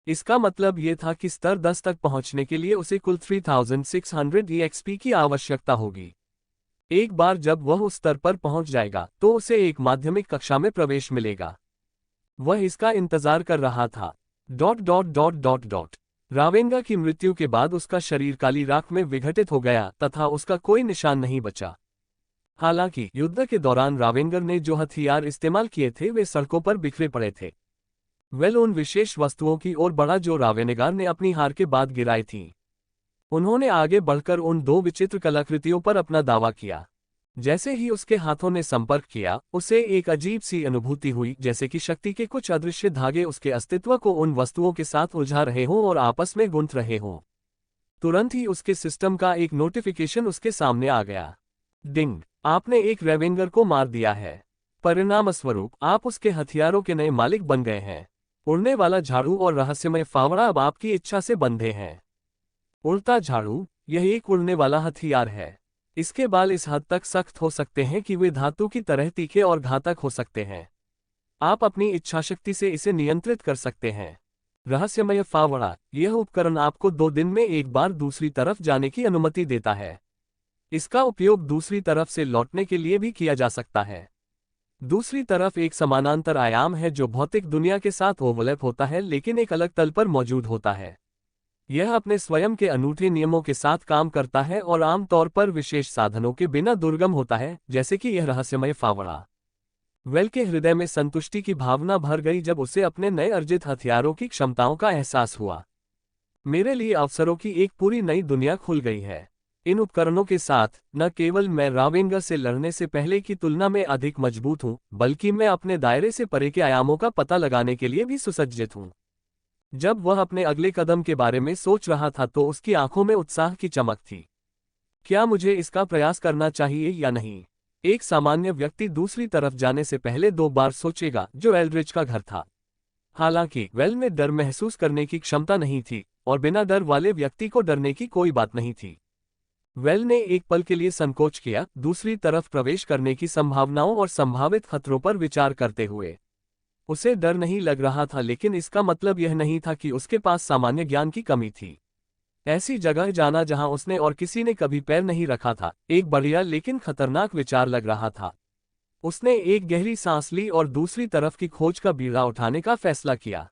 इसका मतलब ये था कि स्तर 10 तक पहुंचने के लिए उसे कुल 3600 EXP की आवश्यकता होगी। एक बार जब वह उस स्तर पर पहुंच जाएगा तो उसे एक माध्यमिक कक्षा में प्रवेश मिलेगा। वह इसका इंतजार कर रहा था। ... रावेंगा की मृत्यु के बाद उसका शरीर काली राख में विघटित हो गया तथा उसका कोई निशान नहीं बचा। हालांकि युद्ध के दौरान रावेंगर ने जो हथियार इस्तेमाल किए थे वे सड़कों पर बिखरे पड़े थे। वेल उन विशेष वस्तुओं की ओर बढ़ा जो रावेनेगार ने अपनी हार के बाद गिराई थीं। उन्होंने आगे बढ़कर उन 2 विचित्र कलाकृतियों पर अपना दावा किया। जैसे ही उसके हाथों ने संपर्क किया, उसे एक अजीब सी अनुभूति हुई, जैसे कि शक्ति के कुछ अदृश्य धागे उसके अस्तित्व को उन वस्तुओं के साथ उलझा रहे हों और आपस में गूंथ रहे हों। तुरंत ही उसके सिस्टम का एक नोटिफिकेशन उसके सामने आ गया। डिंग, आपने एक रेवेंगर को मार दिया है। परिणामस्वरूप आप उसके हथियारों के नए मालिक बन गए हैं। उड़ने वाला झाड़ू और रहस्यमय फावड़ा अब आपकी इच्छा से बंधे हैं। उड़ता झाड़ू, यह एक उड़ने वाला हथियार है। इसके बाल इस हद तक सख्त हो सकते हैं कि वे धातु की तरह तीखे और घातक हो सकते हैं। आप अपनी इच्छाशक्ति से इसे नियंत्रित कर सकते हैं। रहस्यमय फावड़ा, यह उपकरण आपको 2 दिन में एक बार दूसरी तरफ जाने की अनुमति देता है। इसका उपयोग दूसरी तरफ से लौटने के लिए भी किया जा सकता है। दूसरी तरफ एक समानांतर आयाम है जो भौतिक दुनिया के साथ ओवरलैप होता है लेकिन एक अलग तल पर मौजूद होता है। यह अपने स्वयं के अनूठे नियमों के साथ काम करता है और आमतौर पर विशेष साधनों के बिना दुर्गम होता है, जैसे कि यह रहस्यमय फावड़ा। वेल के हृदय में संतुष्टि की भावना भर गई जब उसे अपने नए अर्जित हथियारों की क्षमताओं का एहसास हुआ। मेरे लिए अवसरों की एक पूरी नई दुनिया खुल गई है। इन उपकरणों के साथ न केवल मैं रावेंगर से लड़ने से पहले की तुलना में अधिक मजबूत हूं, बल्कि मैं अपने दायरे से परे के आयामों का पता लगाने के लिए भी सुसज्जित हूं। जब वह अपने अगले कदम के बारे में सोच रहा था तो उसकी आंखों में उत्साह की चमक थी। क्या मुझे इसका प्रयास करना चाहिए या नहीं? एक सामान्य व्यक्ति दूसरी तरफ जाने से पहले 2 बार सोचेगा, जो एल्ड्रिच का घर था। हालांकि वेल में डर महसूस करने की क्षमता नहीं थी और बिना डर वाले व्यक्ति को डरने की कोई बात नहीं थी। वेल ने एक पल के लिए संकोच किया, दूसरी तरफ प्रवेश करने की संभावनाओं और संभावित खतरों पर विचार करते हुए। उसे डर नहीं लग रहा था, लेकिन इसका मतलब यह नहीं था कि उसके पास सामान्य ज्ञान की कमी थी। ऐसी जगह जाना जहां उसने और किसी ने कभी पैर नहीं रखा था, एक बढ़िया लेकिन खतरनाक विचार लग रहा था। उसने एक गहरी सांस ली और दूसरी तरफ की खोज का बीड़ा उठाने का फैसला किया।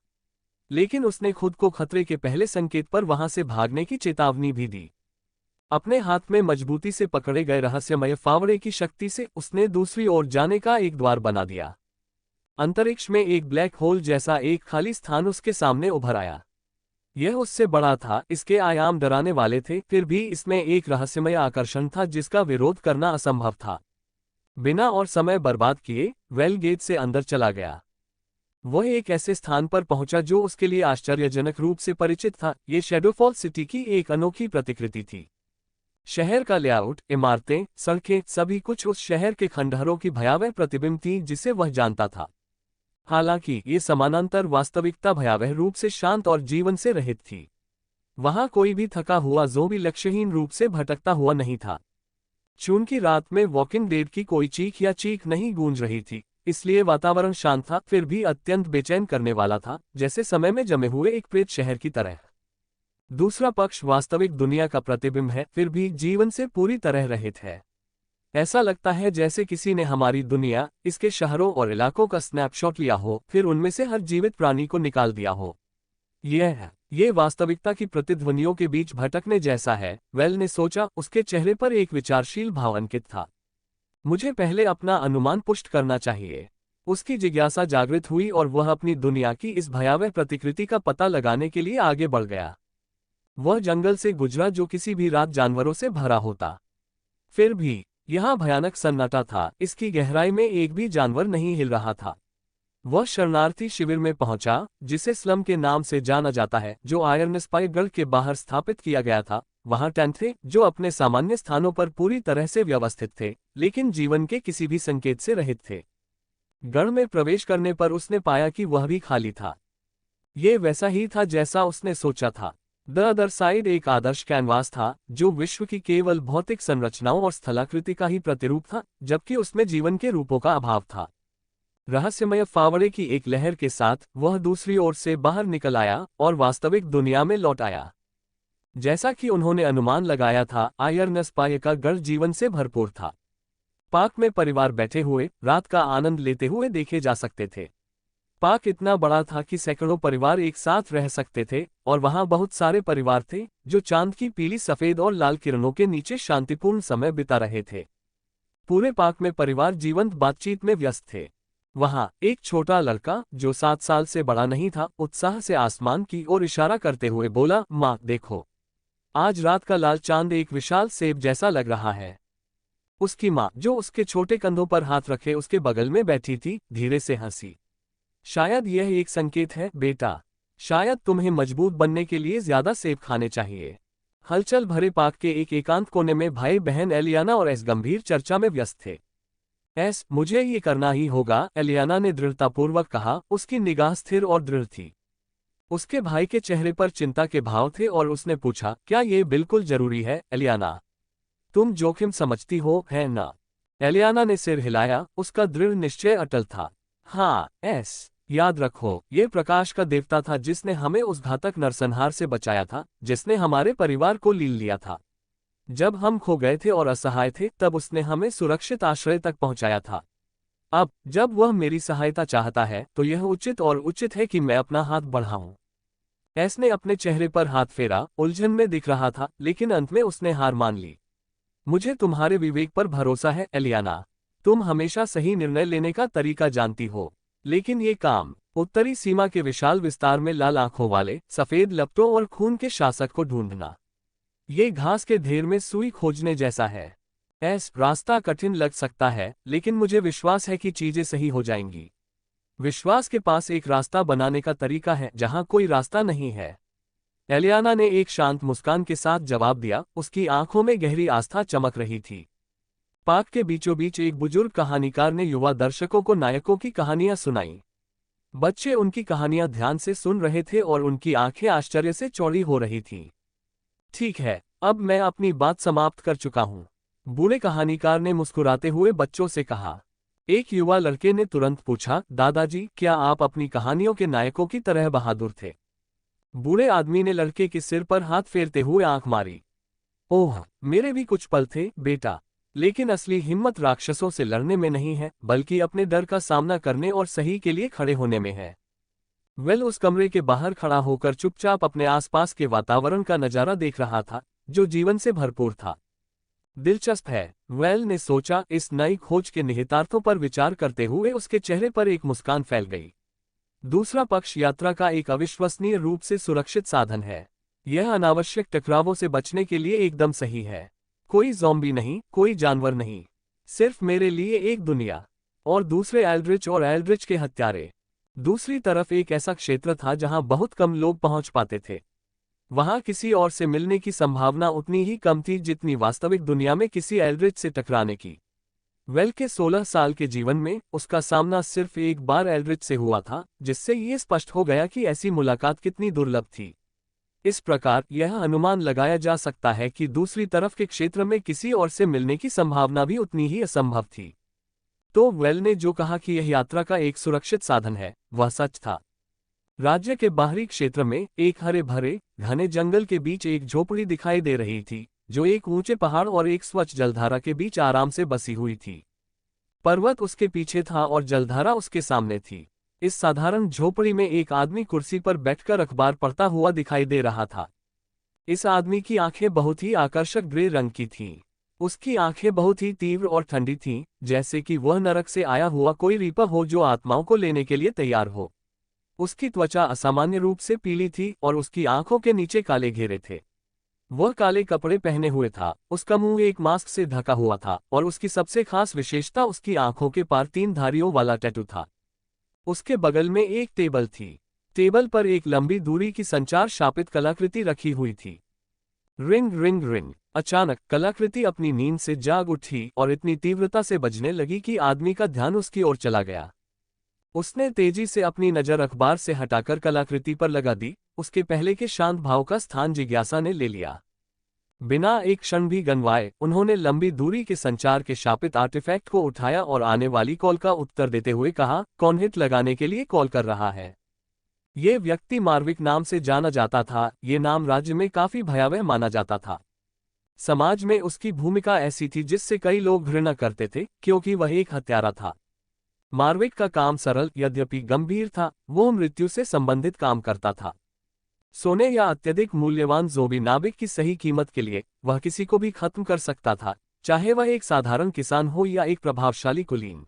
लेकिन उसने खुद को खतरे के पहले संकेत पर वहां से भागने की चेतावनी भी दी। अपने हाथ में मजबूती से पकड़े गए रहस्यमय फावड़े की शक्ति से उसने दूसरी ओर जाने का एक द्वार बना दिया। अंतरिक्ष में एक ब्लैक होल जैसा एक खाली स्थान उसके सामने उभर आया। यह उससे बड़ा था, इसके आयाम डराने वाले थे, फिर भी इसमें एक रहस्यमय आकर्षण था जिसका विरोध करना असंभव था। बिना और समय बर्बाद किए वेल गेट से अंदर चला गया। वह एक ऐसे स्थान पर पहुंचा जो उसके लिए आश्चर्यजनक रूप से परिचित था। ये शैडोफॉल सिटी की एक अनोखी प्रतिकृति थी। शहर का लेआउट, इमारतें, सड़कें, सभी कुछ उस शहर के खंडहरों की भयावह प्रतिबिंब थी जिसे वह जानता था। हालांकि ये समानांतर वास्तविकता भयावह रूप से शांत और जीवन से रहित थी। वहां कोई भी थका हुआ ज़ोंबी लक्ष्यहीन रूप से भटकता हुआ नहीं था। चूंकि रात में वॉकिंग डेड की कोई चीख या चीख नहीं गूंज रही थी, इसलिए वातावरण शांत था, फिर भी अत्यंत बेचैन करने वाला था, जैसे समय में जमे हुए एक प्रेत शहर की तरह। दूसरा पक्ष वास्तविक दुनिया का प्रतिबिंब है, फिर भी जीवन से पूरी तरह रहित है। ऐसा लगता है जैसे किसी ने हमारी दुनिया, इसके शहरों और इलाकों का स्नैपशॉट लिया हो, फिर उनमें से हर जीवित प्राणी को निकाल दिया हो। ये वास्तविकता की प्रतिध्वनियों के बीच भटकने जैसा है, वेल ने सोचा। उसके चेहरे पर एक विचारशील भाव अंकित था। मुझे पहले अपना अनुमान पुष्ट करना चाहिए। उसकी जिज्ञासा जागृत हुई और वह अपनी दुनिया की इस भयावह प्रतिकृति का पता लगाने के लिए आगे बढ़ गया। वह जंगल से गुजरा जो किसी भी रात जानवरों से भरा होता। फिर भी यहाँ भयानक सन्नाटा था, इसकी गहराई में एक भी जानवर नहीं हिल रहा था। वह शरणार्थी शिविर में पहुंचा, जिसे स्लम के नाम से जाना जाता है, जो आयरन स्पाई गढ़ के बाहर स्थापित किया गया था। वहां टेंट थे जो अपने सामान्य स्थानों पर पूरी तरह से व्यवस्थित थे, लेकिन जीवन के किसी भी संकेत से रहित थे। गढ़ में प्रवेश करने पर उसने पाया कि वह भी खाली था। ये वैसा ही था जैसा उसने सोचा था। द अदर साइड एक आदर्श कैनवास था, जो विश्व की केवल भौतिक संरचनाओं और स्थलाकृति का ही प्रतिरूप था, जबकि उसमें जीवन के रूपों का अभाव था। रहस्यमय फावड़े की एक लहर के साथ वह दूसरी ओर से बाहर निकल आया और वास्तविक दुनिया में लौट आया। जैसा कि उन्होंने अनुमान लगाया था, आयरन स्पाई का गढ़ जीवन से भरपूर था। पार्क में परिवार बैठे हुए रात का आनंद लेते हुए देखे जा सकते थे। पार्क इतना बड़ा था कि सैकड़ों परिवार एक साथ रह सकते थे, और वहां बहुत सारे परिवार थे जो चांद की पीली, सफेद और लाल किरणों के नीचे शांतिपूर्ण समय बिता रहे थे। पूरे पार्क में परिवार जीवंत बातचीत में व्यस्त थे। वहां एक छोटा लड़का जो 7 साल से बड़ा नहीं था, उत्साह से आसमान की ओर इशारा करते हुए बोला, माँ देखो, आज रात का लाल चांद एक विशाल सेब जैसा लग रहा है। उसकी माँ, जो उसके छोटे कंधों पर हाथ रखे उसके बगल में बैठी थी, धीरे से हंसी। शायद यह एक संकेत है बेटा, शायद तुम्हें मजबूत बनने के लिए ज्यादा सेब खाने चाहिए। हलचल भरे पार्क के एक एकांत कोने में भाई बहन एलियाना और एस गंभीर चर्चा में व्यस्त थे। एस, मुझे ये करना ही होगा, एलियाना ने दृढ़तापूर्वक कहा, उसकी निगाह स्थिर और दृढ़ थी। उसके भाई के चेहरे पर चिंता के भाव थे और उसने पूछा, क्या ये बिल्कुल जरूरी है एलियाना? तुम जोखिम समझती हो, है ना? एलियाना ने सिर हिलाया, उसका दृढ़ निश्चय अटल था। हाँ एस, याद रखो, ये प्रकाश का देवता था जिसने हमें उस घातक नरसंहार से बचाया था, जिसने हमारे परिवार को लील लिया था। जब हम खो गए थे और असहाय थे, तब उसने हमें सुरक्षित आश्रय तक पहुंचाया था। अब जब वह मेरी सहायता चाहता है, तो यह उचित है कि मैं अपना हाथ बढ़ाऊं। एस ने अपने चेहरे पर हाथ फेरा, उलझन में दिख रहा था, लेकिन अंत में उसने हार मान ली। मुझे तुम्हारे विवेक पर भरोसा है एलियाना, तुम हमेशा सही निर्णय लेने का तरीका जानती हो। लेकिन ये काम उत्तरी सीमा के विशाल विस्तार में लाल आंखों वाले, सफेद लपटों और खून के शासक को ढूंढना, ये घास के ढेर में सुई खोजने जैसा है। एस, रास्ता कठिन लग सकता है, लेकिन मुझे विश्वास है कि चीजें सही हो जाएंगी। विश्वास के पास एक रास्ता बनाने का तरीका है जहां कोई रास्ता नहीं है। एलियाना ने एक शांत मुस्कान के साथ जवाब दिया, उसकी आंखों में गहरी आस्था चमक रही थी। पार्क के बीचों बीच एक बुजुर्ग कहानीकार ने युवा दर्शकों को नायकों की कहानियां सुनाईं। बच्चे उनकी कहानियां ध्यान से सुन रहे थे और उनकी आंखें आश्चर्य से चौड़ी हो रही थीं। ठीक है, अब मैं अपनी बात समाप्त कर चुका हूँ, बूढ़े कहानीकार ने मुस्कुराते हुए बच्चों से कहा। एक युवा लड़के ने तुरंत पूछा, दादाजी, क्या आप अपनी कहानियों के नायकों की तरह बहादुर थे? बूढ़े आदमी ने लड़के के सिर पर हाथ फेरते हुए आंख मारी। ओह, मेरे भी कुछ पल थे, बेटा। लेकिन असली हिम्मत राक्षसों से लड़ने में नहीं है, बल्कि अपने डर का सामना करने और सही के लिए खड़े होने में है। वेल उस कमरे के बाहर खड़ा होकर चुपचाप अपने आसपास के वातावरण का नजारा देख रहा था, जो जीवन से भरपूर था। दिलचस्प है, वेल ने सोचा। इस नई खोज के निहितार्थों पर विचार करते हुए उसके चेहरे पर एक मुस्कान फैल गई। दूसरा पक्ष यात्रा का एक अविश्वसनीय रूप से सुरक्षित साधन है। यह अनावश्यक टकरावों से बचने के लिए एकदम सही है। कोई ज़ॉम्बी नहीं, कोई जानवर नहीं, सिर्फ मेरे लिए एक दुनिया और दूसरे एल्ड्रिच और एल्ड्रिच के हत्यारे। दूसरी तरफ एक ऐसा क्षेत्र था जहां बहुत कम लोग पहुंच पाते थे। वहां किसी और से मिलने की संभावना उतनी ही कम थी जितनी वास्तविक दुनिया में किसी एल्ड्रिच से टकराने की। वेल के 16 साल के जीवन में उसका सामना सिर्फ एक बार एल्ड्रिच से हुआ था, जिससे ये स्पष्ट हो गया कि ऐसी मुलाकात कितनी दुर्लभ थी। इस प्रकार यह अनुमान लगाया जा सकता है कि दूसरी तरफ के क्षेत्र में किसी और से मिलने की संभावना भी उतनी ही असंभव थी। तो वेल ने जो कहा कि यह यात्रा का एक सुरक्षित साधन है, वह सच था। राज्य के बाहरी क्षेत्र में एक हरे भरे घने जंगल के बीच एक झोपड़ी दिखाई दे रही थी, जो एक ऊंचे पहाड़ और एक स्वच्छ जलधारा के बीच आराम से बसी हुई थी। पर्वत उसके पीछे था और जलधारा उसके सामने थी। इस साधारण झोपड़ी में एक आदमी कुर्सी पर बैठकर अखबार पढ़ता हुआ दिखाई दे रहा था। इस आदमी की आंखें बहुत ही आकर्षक ग्रे रंग की थीं। उसकी आंखें बहुत ही तीव्र और ठंडी थीं, जैसे कि वह नरक से आया हुआ कोई रीपर हो जो आत्माओं को लेने के लिए तैयार हो। उसकी त्वचा असामान्य रूप से पीली थी और उसकी आंखों के नीचे काले घेरे थे। वह काले कपड़े पहने हुए था, उसका मुंह एक मास्क से ढका हुआ था और उसकी सबसे खास विशेषता उसकी आंखों के पार 3 धारियों वाला टैटू था। उसके बगल में एक टेबल थी। टेबल पर एक लंबी दूरी की संचार शापित कलाकृति रखी हुई थी। Ring ring ring. अचानक कलाकृति अपनी नींद से जाग उठी और इतनी तीव्रता से बजने लगी कि आदमी का ध्यान उसकी ओर चला गया। उसने तेजी से अपनी नजर अखबार से हटाकर कलाकृति पर लगा दी। उसके पहले के शांत भाव का स्थान जिज्ञासा ने ले लिया। बिना एक क्षण भी गंवाए उन्होंने लंबी दूरी के संचार के शापित आर्टिफैक्ट को उठाया और आने वाली कॉल का उत्तर देते हुए कहा, कौन हिट लगाने के लिए कॉल कर रहा है? ये व्यक्ति मार्विक नाम से जाना जाता था। ये नाम राज्य में काफी भयावह माना जाता था। समाज में उसकी भूमिका ऐसी थी जिससे कई लोग घृणा करते थे, क्योंकि वह एक हत्यारा था। मार्विक का काम सरल यद्यपि गंभीर था। वो मृत्यु से संबंधित काम करता था। सोने या अत्यधिक मूल्यवान ज़ोंबी नाविक की सही कीमत के लिए वह किसी को भी खत्म कर सकता था, चाहे वह एक साधारण किसान हो या एक प्रभावशाली कुलीन।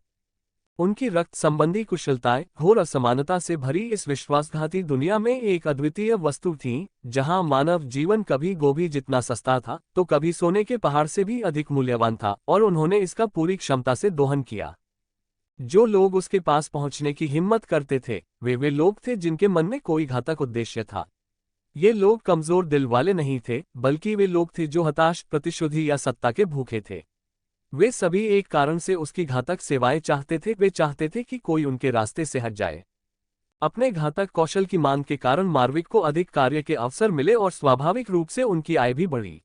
उनकी रक्त संबंधी कुशलताएं घोर असमानता से भरी इस विश्वासघाती दुनिया में एक अद्वितीय वस्तु थीं, जहां मानव जीवन कभी गोभी जितना सस्ता था तो कभी सोने के पहाड़ से भी अधिक मूल्यवान था, और उन्होंने इसका पूरी क्षमता से दोहन किया। जो लोग उसके पास पहुंचने की हिम्मत करते थे, वे लोग थे जिनके मन में कोई घातक उद्देश्य था। ये लोग कमजोर दिल वाले नहीं थे, बल्कि वे लोग थे जो हताश, प्रतिशोधी या सत्ता के भूखे थे। वे सभी एक कारण से उसकी घातक सेवाएं चाहते थे। वे चाहते थे कि कोई उनके रास्ते से हट जाए। अपने घातक कौशल की मांग के कारण मार्विक को अधिक कार्य के अवसर मिले और स्वाभाविक रूप से उनकी आय भी बढ़ी।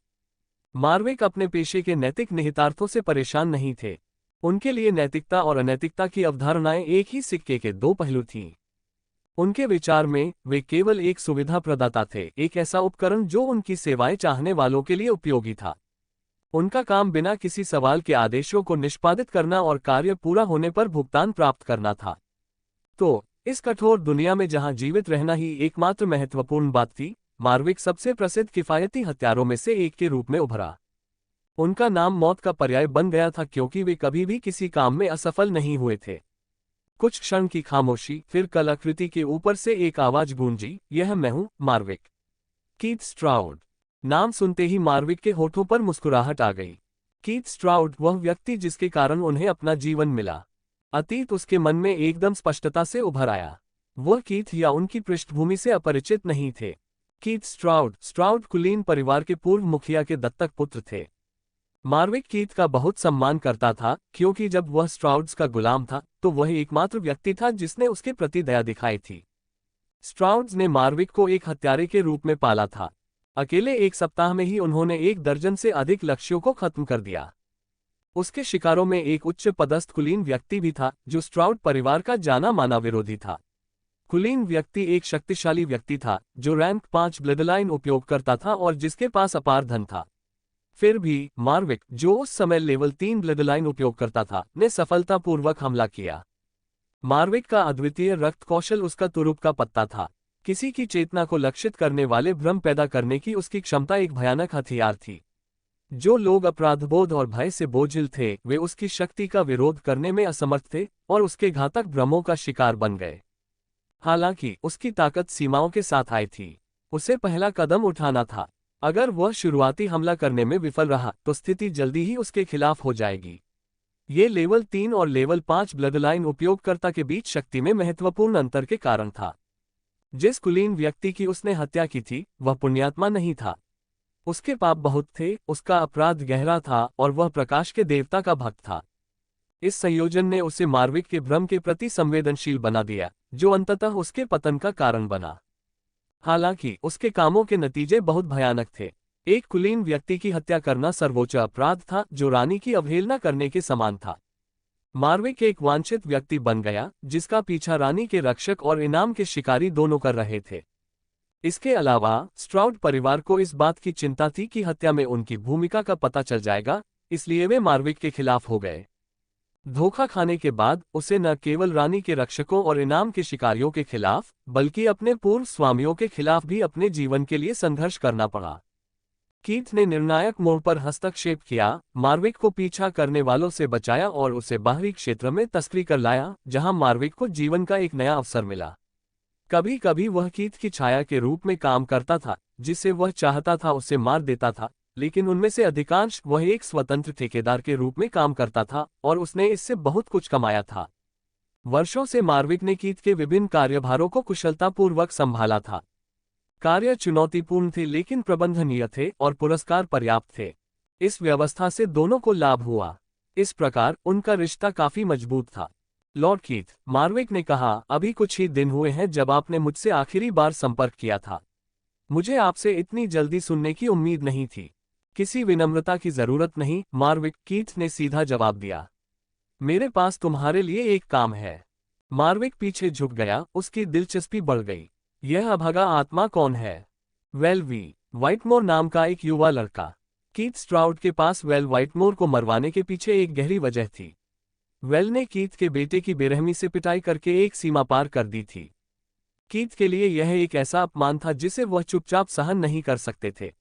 मार्विक अपने पेशे के नैतिक निहितार्थों से परेशान नहीं थे। उनके लिए नैतिकता और अनैतिकता की अवधारणाएं एक ही सिक्के के दो पहलू थीं। उनके विचार में वे केवल एक सुविधा प्रदाता थे, एक ऐसा उपकरण जो उनकी सेवाएं चाहने वालों के लिए उपयोगी था। उनका काम बिना किसी सवाल के आदेशों को निष्पादित करना और कार्य पूरा होने पर भुगतान प्राप्त करना था। तो इस कठोर दुनिया में जहां जीवित रहना ही एकमात्र महत्वपूर्ण बात थी, मार्विक सबसे प्रसिद्ध किफायती हत्यारों में से एक के रूप में उभरा। उनका नाम मौत का पर्याय बन गया था, क्योंकि वे कभी भी किसी काम में असफल नहीं हुए थे। कुछ क्षण की खामोशी, फिर कलाकृति के ऊपर से एक आवाज गूंजी, यह मैं हूं, मार्विक। कीथ स्ट्राउड। नाम सुनते ही मार्विक के होठों पर मुस्कुराहट आ गई। कीथ स्ट्राउड, वह व्यक्ति जिसके कारण उन्हें अपना जीवन मिला। अतीत उसके मन में एकदम स्पष्टता से उभर आया। वह कीथ या उनकी पृष्ठभूमि से अपरिचित नहीं थे। कीथ स्ट्राउड कुलीन परिवार के पूर्व मुखिया के दत्तक पुत्र थे। मार्विक कीथ का बहुत सम्मान करता था, क्योंकि जब वह स्ट्राउड्स का गुलाम था तो वह एकमात्र व्यक्ति था जिसने उसके प्रति दया दिखाई थी। स्ट्राउड्स ने मार्विक को एक हत्यारे के रूप में पाला था। अकेले एक सप्ताह में ही उन्होंने 1 दर्जन से अधिक लक्ष्यों को खत्म कर दिया। उसके शिकारों में एक उच्च पदस्थ कुलीन व्यक्ति भी था, जो स्ट्राउड परिवार का जाना माना विरोधी था। कुलीन व्यक्ति एक शक्तिशाली व्यक्ति था, जो रैंक 5 ब्लडलाइन उपयोग करता था और जिसके पास अपार धन था। फिर भी मार्विक, जो उस समय लेवल 3 ब्लडलाइन उपयोग करता था, ने सफलतापूर्वक हमला किया। मार्विक का अद्वितीय रक्त कौशल उसका तुरुप का पत्ता था। किसी की चेतना को लक्षित करने वाले भ्रम पैदा करने की उसकी क्षमता एक भयानक हथियार थी। जो लोग अपराधबोध और भय से बोझिल थे, वे उसकी शक्ति का विरोध करने में असमर्थ थे और उसके घातक भ्रमों का शिकार बन गए। हालांकि उसकी ताकत सीमाओं के साथ आई थी। उसे पहला कदम उठाना था। अगर वह शुरुआती हमला करने में विफल रहा तो स्थिति जल्दी ही उसके खिलाफ हो जाएगी। ये लेवल 3 और लेवल 5 ब्लडलाइन उपयोगकर्ता के बीच शक्ति में महत्वपूर्ण अंतर के कारण था। जिस कुलीन व्यक्ति की उसने हत्या की थी, वह पुण्यात्मा नहीं था। उसके पाप बहुत थे, उसका अपराध गहरा था और वह प्रकाश के देवता का भक्त था। इस संयोजन ने उसे मार्विक के भ्रम के प्रति संवेदनशील बना दिया, जो अंततः उसके पतन का कारण बना। हालांकि उसके कामों के नतीजे बहुत भयानक थे। एक कुलीन व्यक्ति की हत्या करना सर्वोच्च अपराध था, जो रानी की अवहेलना करने के समान था। मार्विक एक वांछित व्यक्ति बन गया, जिसका पीछा रानी के रक्षक और इनाम के शिकारी दोनों कर रहे थे। इसके अलावा स्ट्राउड परिवार को इस बात की चिंता थी कि हत्या में उनकी भूमिका का पता चल जाएगा, इसलिए वे मार्विक के खिलाफ हो गए। धोखा खाने के बाद उसे न केवल रानी के रक्षकों और इनाम के शिकारियों के खिलाफ, बल्कि अपने पूर्व स्वामियों के खिलाफ भी अपने जीवन के लिए संघर्ष करना पड़ा। कीथ ने निर्णायक मोड़ पर हस्तक्षेप किया, मार्विक को पीछा करने वालों से बचाया और उसे बाहरी क्षेत्र में तस्करी कर लाया, जहां मार्विक को जीवन का एक नया अवसर मिला। कभी कभी वह कीथ की छाया के रूप में काम करता था, जिसे वह चाहता था उसे मार देता था, लेकिन उनमें से अधिकांश वह एक स्वतंत्र ठेकेदार के रूप में काम करता था और उसने इससे बहुत कुछ कमाया था। वर्षों से मार्विक ने कीथ के विभिन्न कार्यभारों को कुशलतापूर्वक संभाला था। कार्य चुनौतीपूर्ण थे लेकिन प्रबंधनीय थे और पुरस्कार पर्याप्त थे। इस व्यवस्था से दोनों को लाभ हुआ। इस प्रकार उनका रिश्ता काफी मजबूत था। लॉर्ड कीथ, मार्विक ने कहा, अभी कुछ ही दिन हुए हैं जब आपने मुझसे आखिरी बार संपर्क किया था। मुझे आपसे इतनी जल्दी सुनने की उम्मीद नहीं थी। किसी विनम्रता की जरूरत नहीं, मार्विक, कीथ ने सीधा जवाब दिया। मेरे पास तुम्हारे लिए एक काम है। मार्विक पीछे झुक गया, उसकी दिलचस्पी बढ़ गई। यह अभागा आत्मा कौन है? वेल वी व्हाइटमोर नाम का एक युवा लड़का। कीथ स्ट्राउड के पास वेल व्हाइटमोर को मरवाने के पीछे एक गहरी वजह थी। वेल ने कीथ के बेटे की बेरहमी से पिटाई करके एक सीमा पार कर दी थी। कीथ के लिए यह एक ऐसा अपमान था जिसे वह चुपचाप सहन नहीं कर सकते थे।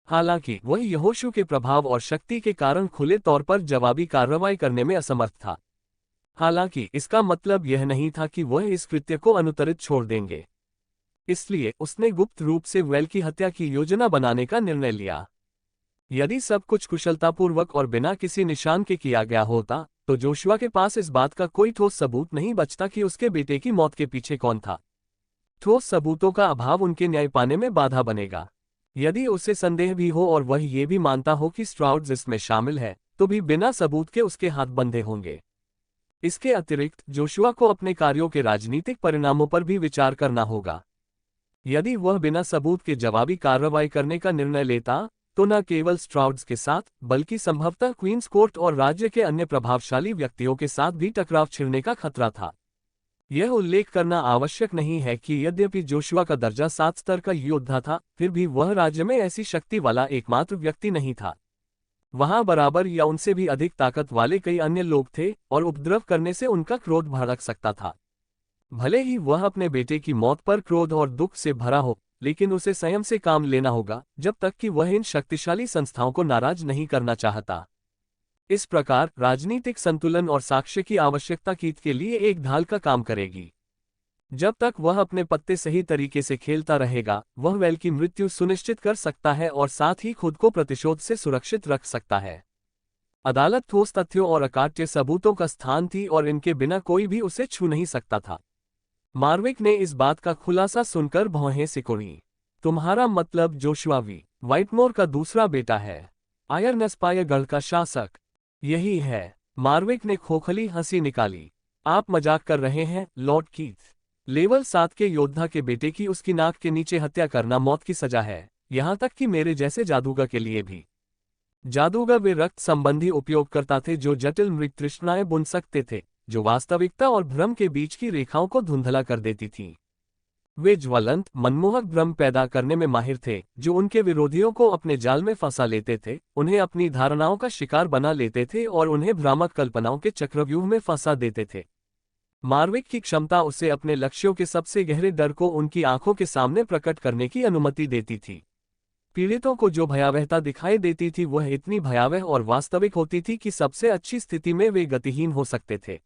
हालांकि वह यहोशू के प्रभाव और शक्ति के कारण खुले तौर पर जवाबी कार्रवाई करने में असमर्थ था। हालांकि इसका मतलब यह नहीं था कि वह इस कृत्य को अनुत्तरित छोड़ देंगे। इसलिए उसने गुप्त रूप से वेल की हत्या की योजना बनाने का निर्णय लिया। यदि सब कुछ कुशलतापूर्वक और बिना किसी निशान के किया गया होता, तो जोशुआ के पास इस बात का कोई ठोस सबूत नहीं बचता कि उसके बेटे की मौत के पीछे कौन था। ठोस सबूतों का अभाव उनके न्याय पाने में बाधा बनेगा। यदि उसे संदेह भी हो और वह ये भी मानता हो कि स्ट्राउड्स इसमें शामिल है, तो भी बिना सबूत के उसके हाथ बंधे होंगे। इसके अतिरिक्त जोशुआ को अपने कार्यों के राजनीतिक परिणामों पर भी विचार करना होगा। यदि वह बिना सबूत के जवाबी कार्रवाई करने का निर्णय लेता, तो न केवल स्ट्राउड्स के साथ, बल्कि संभवतः क्वींस कोर्ट और राज्य के अन्य प्रभावशाली व्यक्तियों के साथ भी टकराव छिड़ने का खतरा था। यह उल्लेख करना आवश्यक नहीं है कि यद्यपि जोशुआ का दर्जा 7 स्तर का योद्धा था, फिर भी वह राज्य में ऐसी शक्ति वाला एकमात्र व्यक्ति नहीं था। वहां बराबर या उनसे भी अधिक ताकत वाले कई अन्य लोग थे और उपद्रव करने से उनका क्रोध भड़क सकता था। भले ही वह अपने बेटे की मौत पर क्रोध और दुख से भरा हो, लेकिन उसे संयम से काम लेना होगा जब तक कि वह इन शक्तिशाली संस्थाओं को नाराज नहीं करना चाहता। इस प्रकार राजनीतिक संतुलन और साक्ष्य की आवश्यकता कीथ के लिए एक ढाल का काम करेगी। जब तक वह अपने पत्ते सही तरीके से खेलता रहेगा, वह वेल की मृत्यु सुनिश्चित कर सकता है और साथ ही खुद को प्रतिशोध से सुरक्षित रख सकता है। अदालत ठोस तथ्यों और अकाट्य सबूतों का स्थान थी और इनके बिना कोई भी उसे छू नहीं सकता था। मार्विक ने इस बात का खुलासा सुनकर भौहें सिकुड़ी। तुम्हारा मतलब जोशुआ वी व्हाइटमोर का दूसरा बेटा है, आयरनस्पायर गढ़ का शासक? यही है। मार्विक ने खोखली हंसी निकाली। आप मजाक कर रहे हैं, लॉर्ड कीथ। लेवल 7 के योद्धा के बेटे की उसकी नाक के नीचे हत्या करना मौत की सजा है। यहाँ तक कि मेरे जैसे जादूगर के लिए भी। जादूगर वे रक्त संबंधी उपयोगकर्ता थे जो जटिल मृग तृष्णाएं बुन सकते थे, जो वास्तविकता और भ्रम के बीच की रेखाओं को धुंधला कर देती थीं। वे ज्वलंत, मनमोहक भ्रम पैदा करने में माहिर थे, जो उनके विरोधियों को अपने जाल में फंसा लेते थे, उन्हें अपनी धारणाओं का शिकार बना लेते थे और उन्हें भ्रामक कल्पनाओं के चक्रव्यूह में फंसा देते थे। मार्विक की क्षमता उसे अपने लक्ष्यों के सबसे गहरे डर को उनकी आंखों के सामने प्रकट करने की अनुमति देती थी। पीड़ितों को जो भयावहता दिखाई देती थी वह इतनी भयावह और वास्तविक होती थी कि सबसे अच्छी स्थिति में वे गतिहीन हो सकते थे।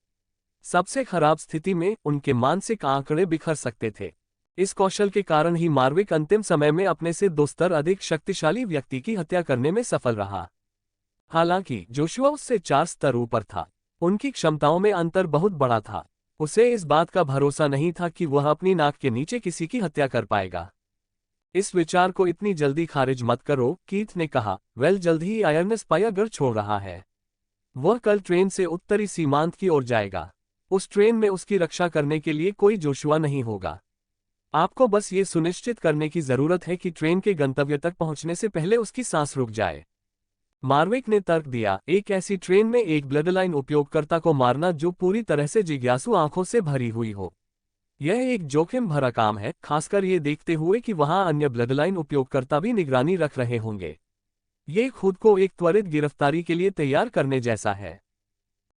सबसे खराब स्थिति में उनके मानसिक आंकड़े बिखर सकते थे। इस कौशल के कारण ही मार्विक अंतिम समय में अपने से 2 स्तर अधिक शक्तिशाली व्यक्ति की हत्या करने में सफल रहा। हालांकि जोशुआ उससे 4 स्तर ऊपर था। उनकी क्षमताओं में अंतर बहुत बड़ा था। उसे इस बात का भरोसा नहीं था कि वह अपनी नाक के नीचे किसी की हत्या कर पाएगा। इस विचार को इतनी जल्दी खारिज मत करो, कीथ ने कहा। वेल जल्द ही आयरन स्पायर छोड़ रहा है। वह कल ट्रेन से उत्तरी सीमांत की ओर जाएगा। उस ट्रेन में उसकी रक्षा करने के लिए कोई जोशुआ नहीं होगा। आपको बस ये सुनिश्चित करने की जरूरत है कि ट्रेन के गंतव्य तक पहुंचने से पहले उसकी सांस रुक जाए। मार्विक ने तर्क दिया, एक ऐसी ट्रेन में एक ब्लडलाइन उपयोगकर्ता को मारना जो पूरी तरह से जिज्ञासु आंखों से भरी हुई हो। यह एक जोखिम भरा काम है, खासकर ये देखते हुए कि वहां अन्य ब्लडलाइन उपयोगकर्ता भी निगरानी रख रहे होंगे। ये खुद को एक त्वरित गिरफ्तारी के लिए तैयार करने जैसा है।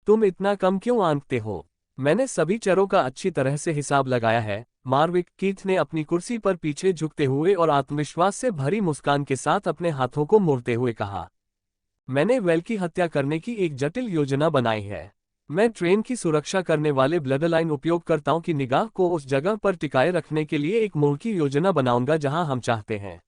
तुम इतना कम क्यों आंकते हो? मैंने सभी चरों का अच्छी तरह से हिसाब लगाया है, मार्विक, कीथ ने अपनी कुर्सी पर पीछे झुकते हुए और आत्मविश्वास से भरी मुस्कान के साथ अपने हाथों को मोड़ते हुए कहा। मैंने वेल की हत्या करने की एक जटिल योजना बनाई है। मैं ट्रेन की सुरक्षा करने वाले ब्लडलाइन उपयोगकर्ताओं की निगाह को उस जगह पर टिकाए रखने के लिए एक मोड़ की योजना बनाऊंगा जहां हम चाहते हैं।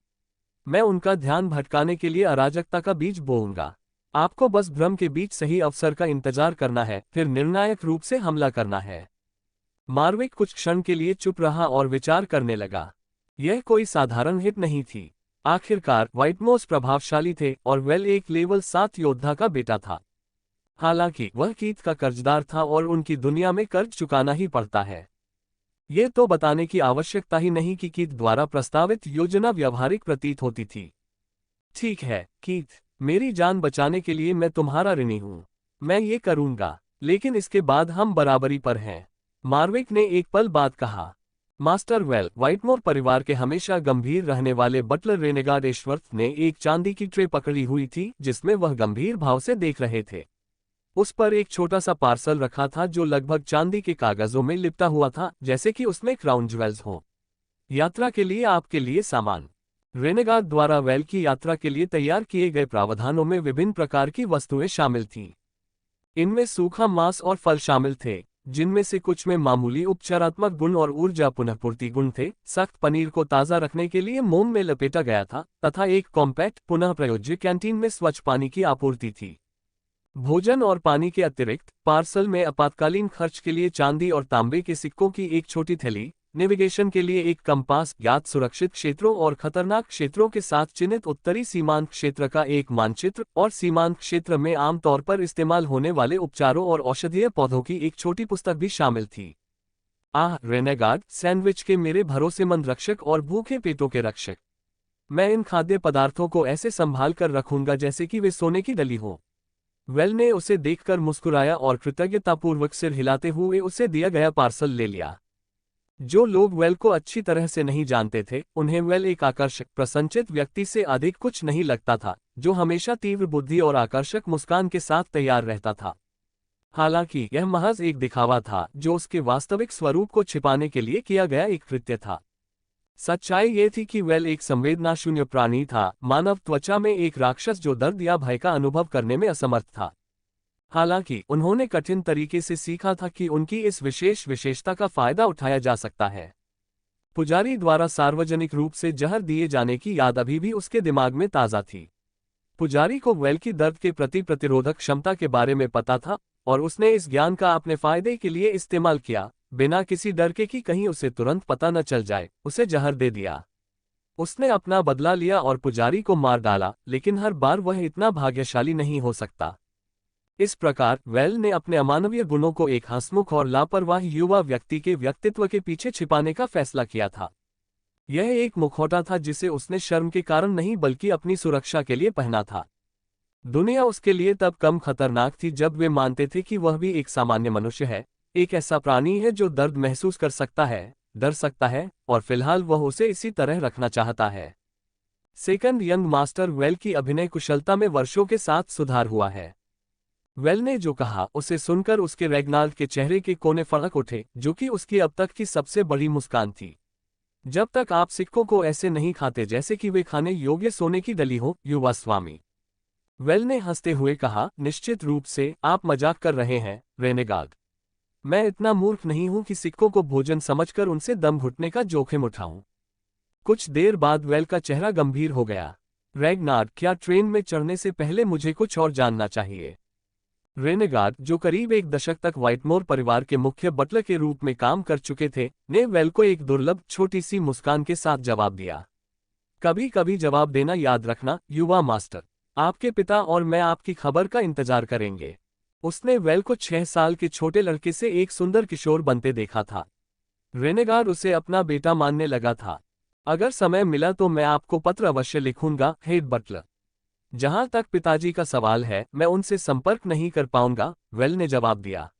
मैं उनका ध्यान भटकाने के लिए अराजकता का बीज बोऊंगा। आपको बस भ्रम के बीच सही अवसर का इंतजार करना है, फिर निर्णायक रूप से हमला करना है। मार्विक कुछ क्षण के लिए चुप रहा और विचार करने लगा। यह कोई साधारण हिट नहीं थी। आखिरकार व्हाइटमोस प्रभावशाली थे और वेल एक लेवल 7 योद्धा का बेटा था। हालांकि वह कीथ का कर्जदार था और उनकी दुनिया में कर्ज चुकाना ही पड़ता है। ये तो बताने की आवश्यकता ही नहीं कि कीथ द्वारा प्रस्तावित योजना व्यावहारिक प्रतीत होती थी। ठीक है कीथ, मेरी जान बचाने के लिए मैं तुम्हारा ऋणी हूं। मैं ये करूंगा, लेकिन इसके बाद हम बराबरी पर हैं। मार्विक ने एक पल बाद कहा। मास्टर वेल, व्हाइटमोर परिवार के हमेशा गंभीर रहने वाले बटलर रेनेगाड एशवर्थ ने एक चांदी की ट्रे पकड़ी हुई थी जिसमें वह गंभीर भाव से देख रहे थे। उस पर एक छोटा सा पार्सल रखा था जो लगभग चांदी के कागजों में लिपटा हुआ था, जैसे कि उसमें क्राउन ज्वेल्स हों। यात्रा के लिए आपके लिए सामान। रेनेगाड द्वारा वेल की यात्रा के लिए तैयार किए गए प्रावधानों में विभिन्न प्रकार की वस्तुएं शामिल थीं। इनमें सूखा मांस और फल शामिल थे, जिनमें से कुछ में मामूली उपचारात्मक गुण और ऊर्जा पुनःपूर्ति गुण थे। सख्त पनीर को ताज़ा रखने के लिए मोम में लपेटा गया था तथा एक कॉम्पैक्ट पुनः प्रयोज्य कैंटीन में स्वच्छ पानी की आपूर्ति थी। भोजन और पानी के अतिरिक्त पार्सल में आपातकालीन खर्च के लिए चांदी और तांबे के सिक्कों की एक छोटी थैली, नेविगेशन के लिए एक कंपास, ज्ञात सुरक्षित क्षेत्रों और खतरनाक क्षेत्रों के साथ चिन्हित उत्तरी सीमांत क्षेत्र का एक मानचित्र और सीमांत क्षेत्र में आमतौर पर इस्तेमाल होने वाले उपचारों और औषधीय पौधों की एक छोटी पुस्तक भी शामिल थी। रेनेगाड, सैंडविच के मेरे भरोसेमंद रक्षक और भूखे पेटों के रक्षक। मैं इन खाद्य पदार्थों को ऐसे संभाल कर रखूंगा जैसे कि वे सोने की डली हो। वेल ने उसे देखकर मुस्कुराया और कृतज्ञतापूर्वक सिर हिलाते हुए उसे दिया गया पार्सल ले लिया। जो लोग वेल को अच्छी तरह से नहीं जानते थे, उन्हें वेल एक आकर्षक, प्रसन्नचित्त व्यक्ति से अधिक कुछ नहीं लगता था, जो हमेशा तीव्र बुद्धि और आकर्षक मुस्कान के साथ तैयार रहता था। हालांकि यह महज एक दिखावा था जो उसके वास्तविक स्वरूप को छिपाने के लिए किया गया एक कृत्य था। सच्चाई ये थी कि वेल एक संवेदनाशून्य प्राणी था, मानव त्वचा में एक राक्षस जो दर्द या भय का अनुभव करने में असमर्थ था। हालांकि उन्होंने कठिन तरीके से सीखा था कि उनकी इस विशेष विशेषता का फायदा उठाया जा सकता है। पुजारी द्वारा सार्वजनिक रूप से जहर दिए जाने की याद अभी भी उसके दिमाग में ताज़ा थी। पुजारी को वेल की दर्द के प्रति प्रतिरोधक क्षमता के बारे में पता था और उसने इस ज्ञान का अपने फायदे के लिए इस्तेमाल किया, बिना किसी डर के कि कहीं उसे तुरंत पता न चल जाए। उसे जहर दे दिया। उसने अपना बदला लिया और पुजारी को मार डाला, लेकिन हर बार वह इतना भाग्यशाली नहीं हो सकता। इस प्रकार वेल ने अपने अमानवीय गुणों को एक हंसमुख और लापरवाह युवा व्यक्ति के व्यक्तित्व के पीछे छिपाने का फैसला किया था। यह एक मुखौटा था जिसे उसने शर्म के कारण नहीं बल्कि अपनी सुरक्षा के लिए पहना था। दुनिया उसके लिए तब कम खतरनाक थी जब वे मानते थे कि वह भी एक सामान्य मनुष्य है, एक ऐसा प्राणी है जो दर्द महसूस कर सकता है, डर सकता है, और फिलहाल वह उसे इसी तरह रखना चाहता है। सेकंड यंग मास्टर वेल की अभिनय कुशलता में वर्षों के साथ सुधार हुआ है। वेल ने जो कहा उसे सुनकर उसके रेगनाल्ड के चेहरे के कोने फड़क उठे, जो कि उसकी अब तक की सबसे बड़ी मुस्कान थी। जब तक आप सिक्कों को ऐसे नहीं खाते जैसे कि वे खाने योग्य सोने की डली हो, युवा स्वामी। वेल ने हंसते हुए कहा, निश्चित रूप से आप मजाक कर रहे हैं, रेनेगाड। मैं इतना मूर्ख नहीं हूं कि सिक्कों को भोजन समझकर उनसे दम घुटने का जोखिम उठाऊं। कुछ देर बाद वेल का चेहरा गंभीर हो गया। रेगनार्ड, क्या ट्रेन में चढ़ने से पहले मुझे कुछ और जानना चाहिए? रेनेगाड, जो करीब एक दशक तक व्हाइटमोर परिवार के मुख्य बटलर के रूप में काम कर चुके थे, ने वेल को एक दुर्लभ छोटी सी मुस्कान के साथ जवाब दिया। कभी कभी जवाब देना याद रखना, युवा मास्टर। आपके पिता और मैं आपकी खबर का इंतजार करेंगे। उसने वेल को 6 साल के छोटे लड़के से एक सुंदर किशोर बनते देखा था। रेनेगाड उसे अपना बेटा मानने लगा था। अगर समय मिला तो मैं आपको पत्र अवश्य लिखूंगा, हेड बटलर। जहां तक पिताजी का सवाल है, मैं उनसे संपर्क नहीं कर पाऊंगा, वेल ने जवाब दिया।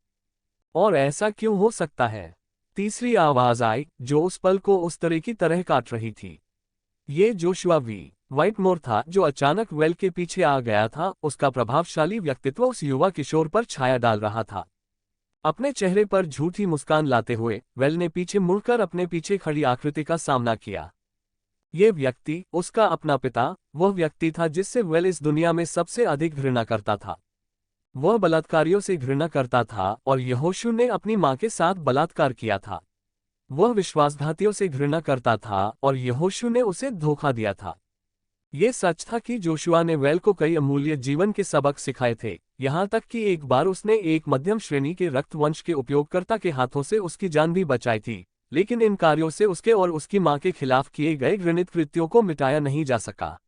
और ऐसा क्यों हो सकता है? तीसरी आवाज आई, जो उस पल को उस तरह की तरह काट रही थी। ये जोशुआ वी व्हाइटमोर था, जो अचानक वेल के पीछे आ गया था। उसका प्रभावशाली व्यक्तित्व उस युवा किशोर पर छाया डाल रहा था। अपने चेहरे पर झूठी मुस्कान लाते हुए वेल ने पीछे मुड़कर अपने पीछे खड़ी आकृति का सामना किया। ये व्यक्ति, उसका अपना पिता, वह व्यक्ति था जिससे वेल इस दुनिया में सबसे अधिक घृणा करता था। वह बलात्कारियों से घृणा करता था, और यहोशू ने अपनी मां के साथ बलात्कार किया था। वह विश्वासघातियों से घृणा करता था, और यहोशू ने उसे धोखा दिया था। ये सच था कि जोशुआ ने वेल को कई अमूल्य जीवन के सबक सिखाए थे, यहाँ तक कि एक बार उसने एक मध्यम श्रेणी के रक्तवंश के उपयोगकर्ता के हाथों से उसकी जान भी बचाई थी। लेकिन इन कार्यों से उसके और उसकी मां के खिलाफ किए गए घृणित कृत्यों को मिटाया नहीं जा सका।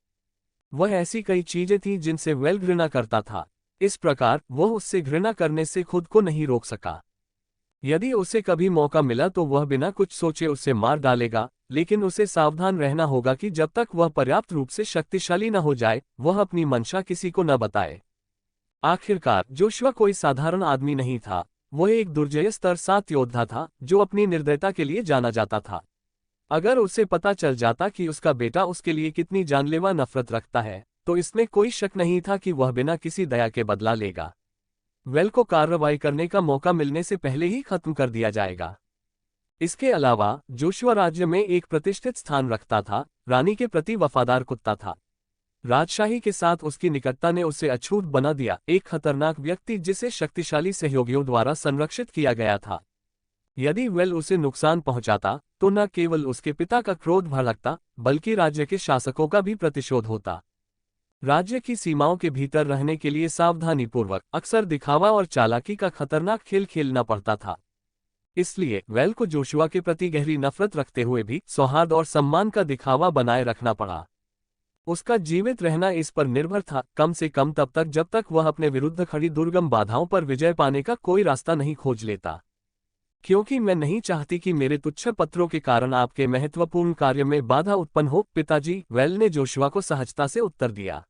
वह ऐसी कई चीजें थीं जिनसे वेल घृणा करता था। इस प्रकार वह उससे घृणा करने से खुद को नहीं रोक सका। यदि उसे कभी मौका मिला तो वह बिना कुछ सोचे उसे मार डालेगा, लेकिन उसे सावधान रहना होगा कि जब तक वह पर्याप्त रूप से शक्तिशाली न हो जाए, वह अपनी मंशा किसी को न बताए। आखिरकार जोशुआ कोई साधारण आदमी नहीं था। वह एक दुर्जय स्तर 7 योद्धा था, जो अपनी निर्दयता के लिए जाना जाता था। अगर उसे पता चल जाता कि उसका बेटा उसके लिए कितनी जानलेवा नफरत रखता है, तो इसमें कोई शक नहीं था कि वह बिना किसी दया के बदला लेगा। वेल को कार्रवाई करने का मौका मिलने से पहले ही खत्म कर दिया जाएगा। इसके अलावा जोशुआ राज्य में एक प्रतिष्ठित स्थान रखता था, रानी के प्रति वफादार कुत्ता था। राजशाही के साथ उसकी निकटता ने उसे अछूत बना दिया, एक खतरनाक व्यक्ति जिसे शक्तिशाली सहयोगियों द्वारा संरक्षित किया गया था। यदि वेल उसे नुकसान पहुंचाता, तो न केवल उसके पिता का क्रोध भड़कता, बल्कि राज्य के शासकों का भी प्रतिशोध होता। राज्य की सीमाओं के भीतर रहने के लिए सावधानीपूर्वक, अक्सर दिखावा और चालाकी का खतरनाक खेल खेलना पड़ता था। इसलिए वेल को जोशुआ के प्रति गहरी नफरत रखते हुए भी सौहार्द और सम्मान का दिखावा बनाए रखना पड़ा। उसका जीवित रहना इस पर निर्भर था, कम से कम तब तक जब तक वह अपने विरुद्ध खड़ी दुर्गम बाधाओं पर विजय पाने का कोई रास्ता नहीं खोज लेता। क्योंकि मैं नहीं चाहती कि मेरे तुच्छ पत्रों के कारण आपके महत्वपूर्ण कार्य में बाधा उत्पन्न हो, पिताजी, वेल ने जोशुआ को सहजता से उत्तर दिया।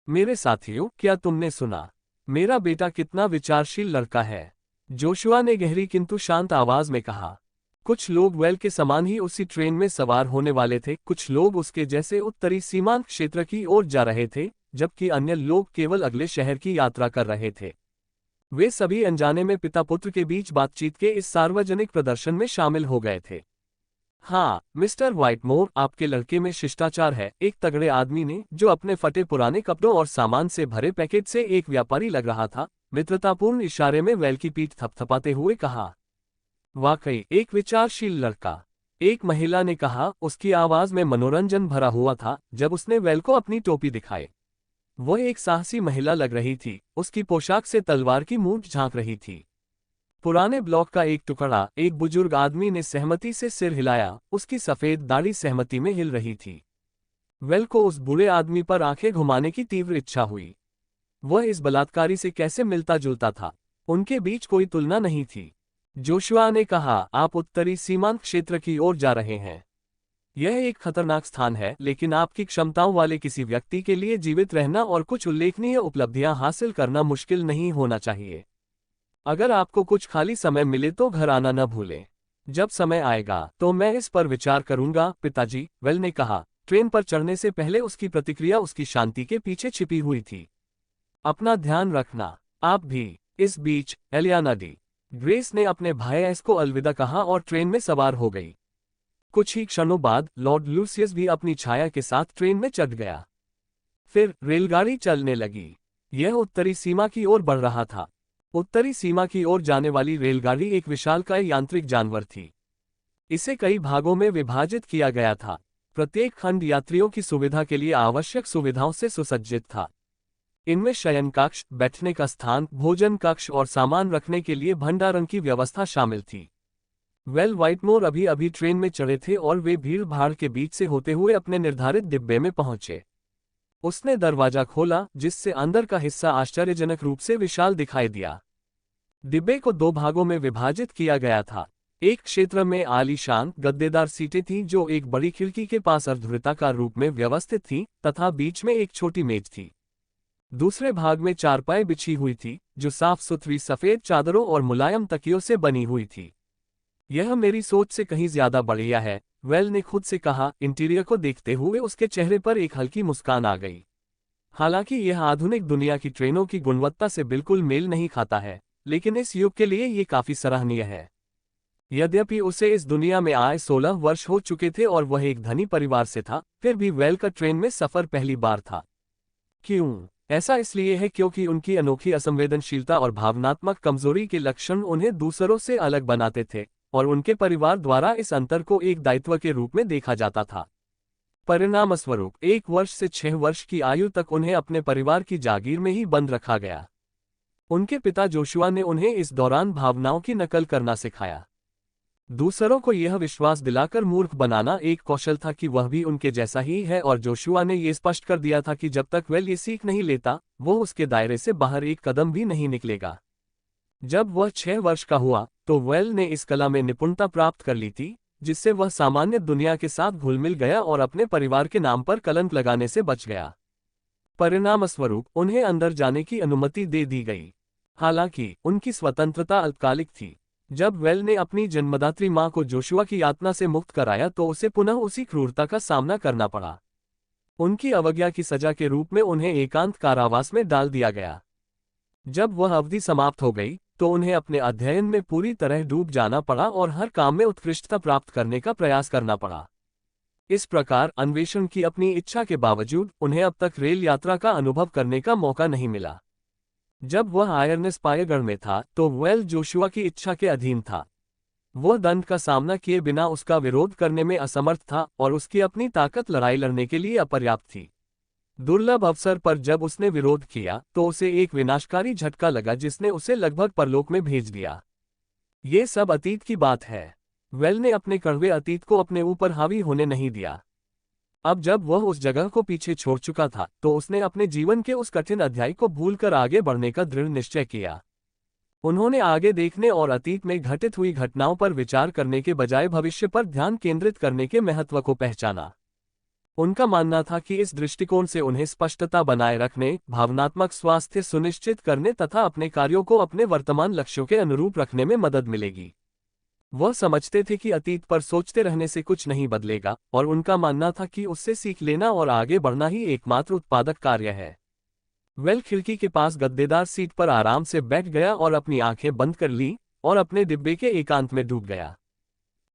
मेरे साथियों, क्या तुमने सुना? मेरा बेटा कितना विचारशील लड़का है, जोशुआ ने गहरी किंतु शांत आवाज में कहा। कुछ लोग वेल के समान ही उसी ट्रेन में सवार होने वाले थे, कुछ लोग उसके जैसे उत्तरी सीमांत क्षेत्र की ओर जा रहे थे, जबकि अन्य लोग केवल अगले शहर की यात्रा कर रहे थे। वे सभी अनजाने में पिता पुत्र के बीच बातचीत के इस सार्वजनिक प्रदर्शन में शामिल हो गए थे। हाँ, मिस्टर व्हाइटमोर, आपके लड़के में शिष्टाचार है, एक तगड़े आदमी ने, जो अपने फटे पुराने कपड़ों और सामान से भरे पैकेट से एक व्यापारी लग रहा था, मित्रतापूर्ण इशारे में वेल की पीठ थपथपाते हुए कहा। वाकई एक विचारशील लड़का, एक महिला ने कहा, उसकी आवाज में मनोरंजन भरा हुआ था जब उसने वेल को अपनी टोपी दिखाई। वह एक साहसी महिला लग रही थी, उसकी पोशाक से तलवार की मूंछ झांक रही थी। पुराने ब्लॉक का एक टुकड़ा, एक बुजुर्ग आदमी ने सहमति से सिर हिलाया, उसकी सफेद दाढ़ी सहमति में हिल रही थी। वेल को उस बूढ़े आदमी पर आंखें घुमाने की तीव्र इच्छा हुई। वह इस बलात्कारी से कैसे मिलता जुलता था, उनके बीच कोई तुलना नहीं थी। जोशुआ ने कहा, आप उत्तरी सीमांत क्षेत्र की ओर जा रहे हैं। यह एक खतरनाक स्थान है, लेकिन आपकी क्षमताओं वाले किसी व्यक्ति के लिए जीवित रहना और कुछ उल्लेखनीय उपलब्धियां हासिल करना मुश्किल नहीं होना चाहिए। अगर आपको कुछ खाली समय मिले तो घर आना न भूलें। जब समय आएगा तो मैं इस पर विचार करूंगा, पिताजी, वेल ने कहा। ट्रेन पर चढ़ने से पहले उसकी प्रतिक्रिया उसकी शांति के पीछे छिपी हुई थी। अपना ध्यान रखना, आप भी। इस बीच एलियाना डी ग्रेस ने अपने भाई एस को अलविदा कहा और ट्रेन में सवार हो गई। कुछ ही क्षणों बाद लॉर्ड लूसियस भी अपनी छाया के साथ ट्रेन में चढ़ गया। फिर रेलगाड़ी चलने लगी। यह उत्तरी सीमा की ओर बढ़ रहा था। उत्तरी सीमा की ओर जाने वाली रेलगाड़ी एक विशालकाय यांत्रिक जानवर थी। इसे कई भागों में विभाजित किया गया था। प्रत्येक खंड यात्रियों की सुविधा के लिए आवश्यक सुविधाओं से सुसज्जित था। इनमें शयन कक्ष, बैठने का स्थान, भोजन कक्ष और सामान रखने के लिए भंडारण की व्यवस्था शामिल थी। वेल व्हाइटमोर अभी अभी ट्रेन में चढ़े थे और वे भीड़ भाड़ के बीच से होते हुए अपने निर्धारित डिब्बे में पहुंचे। उसने दरवाजा खोला, जिससे अंदर का हिस्सा आश्चर्यजनक रूप से विशाल दिखाई दिया। डिब्बे को दो भागों में विभाजित किया गया था। एक क्षेत्र में आलीशान गद्देदार सीटें थीं जो एक बड़ी खिड़की के पास अर्धवृत्ताकार रूप में व्यवस्थित थीं, तथा बीच में एक छोटी मेज थी। दूसरे भाग में चारपाई बिछी हुई थी, जो साफ सुथरी सफेद चादरों और मुलायम तकियों से बनी हुई थी। यह मेरी सोच से कहीं ज्यादा बढ़िया है, वेल ने खुद से कहा। इंटीरियर को देखते हुए उसके चेहरे पर एक हल्की मुस्कान आ गई। हालांकि यह आधुनिक दुनिया की ट्रेनों की गुणवत्ता से बिल्कुल मेल नहीं खाता है, लेकिन इस युग के लिए ये काफी सराहनीय है। यद्यपि उसे इस दुनिया में आए 16 वर्ष हो चुके थे और वह एक धनी परिवार से था, फिर भी वेल का ट्रेन में सफर पहली बार था। क्यों? ऐसा इसलिए है क्योंकि उनकी अनोखी असंवेदनशीलता और भावनात्मक कमजोरी के लक्षण उन्हें दूसरों से अलग बनाते थे, और उनके परिवार द्वारा इस अंतर को एक दायित्व के रूप में देखा जाता था। परिणामस्वरूप 1 वर्ष से 6 वर्ष की आयु तक उन्हें अपने परिवार की जागीर में ही बंद रखा गया। उनके पिता जोशुआ ने उन्हें इस दौरान भावनाओं की नकल करना सिखाया। दूसरों को यह विश्वास दिलाकर मूर्ख बनाना एक कौशल था कि वह भी उनके जैसा ही है, और जोशुआ ने यह स्पष्ट कर दिया था कि जब तक वेल ये सीख नहीं लेता, वो उसके दायरे से बाहर एक कदम भी नहीं निकलेगा। जब वह 6 वर्ष का हुआ तो वेल ने इस कला में निपुणता प्राप्त कर ली थी, जिससे वह सामान्य दुनिया के साथ घुल मिल गया और अपने परिवार के नाम पर कलंक लगाने से बच गया। परिणामस्वरूप उन्हें अंदर जाने की अनुमति दे दी गई। हालांकि उनकी स्वतंत्रता अल्पकालिक थी। जब वेल ने अपनी जन्मदात्री मां को जोशुआ की यातना से मुक्त कराया तो उसे पुनः उसी क्रूरता का सामना करना पड़ा। उनकी अवज्ञा की सजा के रूप में उन्हें एकांत कारावास में डाल दिया गया। जब वह अवधि समाप्त हो गई तो उन्हें अपने अध्ययन में पूरी तरह डूब जाना पड़ा और हर काम में उत्कृष्टता प्राप्त करने का प्रयास करना पड़ा। इस प्रकार अन्वेषण की अपनी इच्छा के बावजूद उन्हें अब तक रेल यात्रा का अनुभव करने का मौका नहीं मिला। जब वह आयरनेस्पायरगढ़ में था तो वेल जोशुआ की इच्छा के अधीन था। वह दंड का सामना किए बिना उसका विरोध करने में असमर्थ था और उसकी अपनी ताकत लड़ाई लड़ने के लिए अपर्याप्त थी। दुर्लभ अवसर पर जब उसने विरोध किया तो उसे एक विनाशकारी झटका लगा जिसने उसे लगभग परलोक में भेज दिया। ये सब अतीत की बात है। वेल ने अपने कड़वे अतीत को अपने ऊपर हावी होने नहीं दिया। अब जब वह उस जगह को पीछे छोड़ चुका था तो उसने अपने जीवन के उस कठिन अध्याय को भूलकर आगे बढ़ने का दृढ़ निश्चय किया। उन्होंने आगे देखने और अतीत में घटित हुई घटनाओं पर विचार करने के बजाय भविष्य पर ध्यान केंद्रित करने के महत्व को पहचाना। उनका मानना था कि इस दृष्टिकोण से उन्हें स्पष्टता बनाए रखने, भावनात्मक स्वास्थ्य सुनिश्चित करने तथा अपने कार्यों को अपने वर्तमान लक्ष्यों के अनुरूप रखने में मदद मिलेगी। वह समझते थे कि अतीत पर सोचते रहने से कुछ नहीं बदलेगा, और उनका मानना था कि उससे सीख लेना और आगे बढ़ना ही एकमात्र उत्पादक कार्य है। वेल खिड़की के पास गद्देदार सीट पर आराम से बैठ गया और अपनी आंखें बंद कर ली और अपने डिब्बे के एकांत में डूब गया।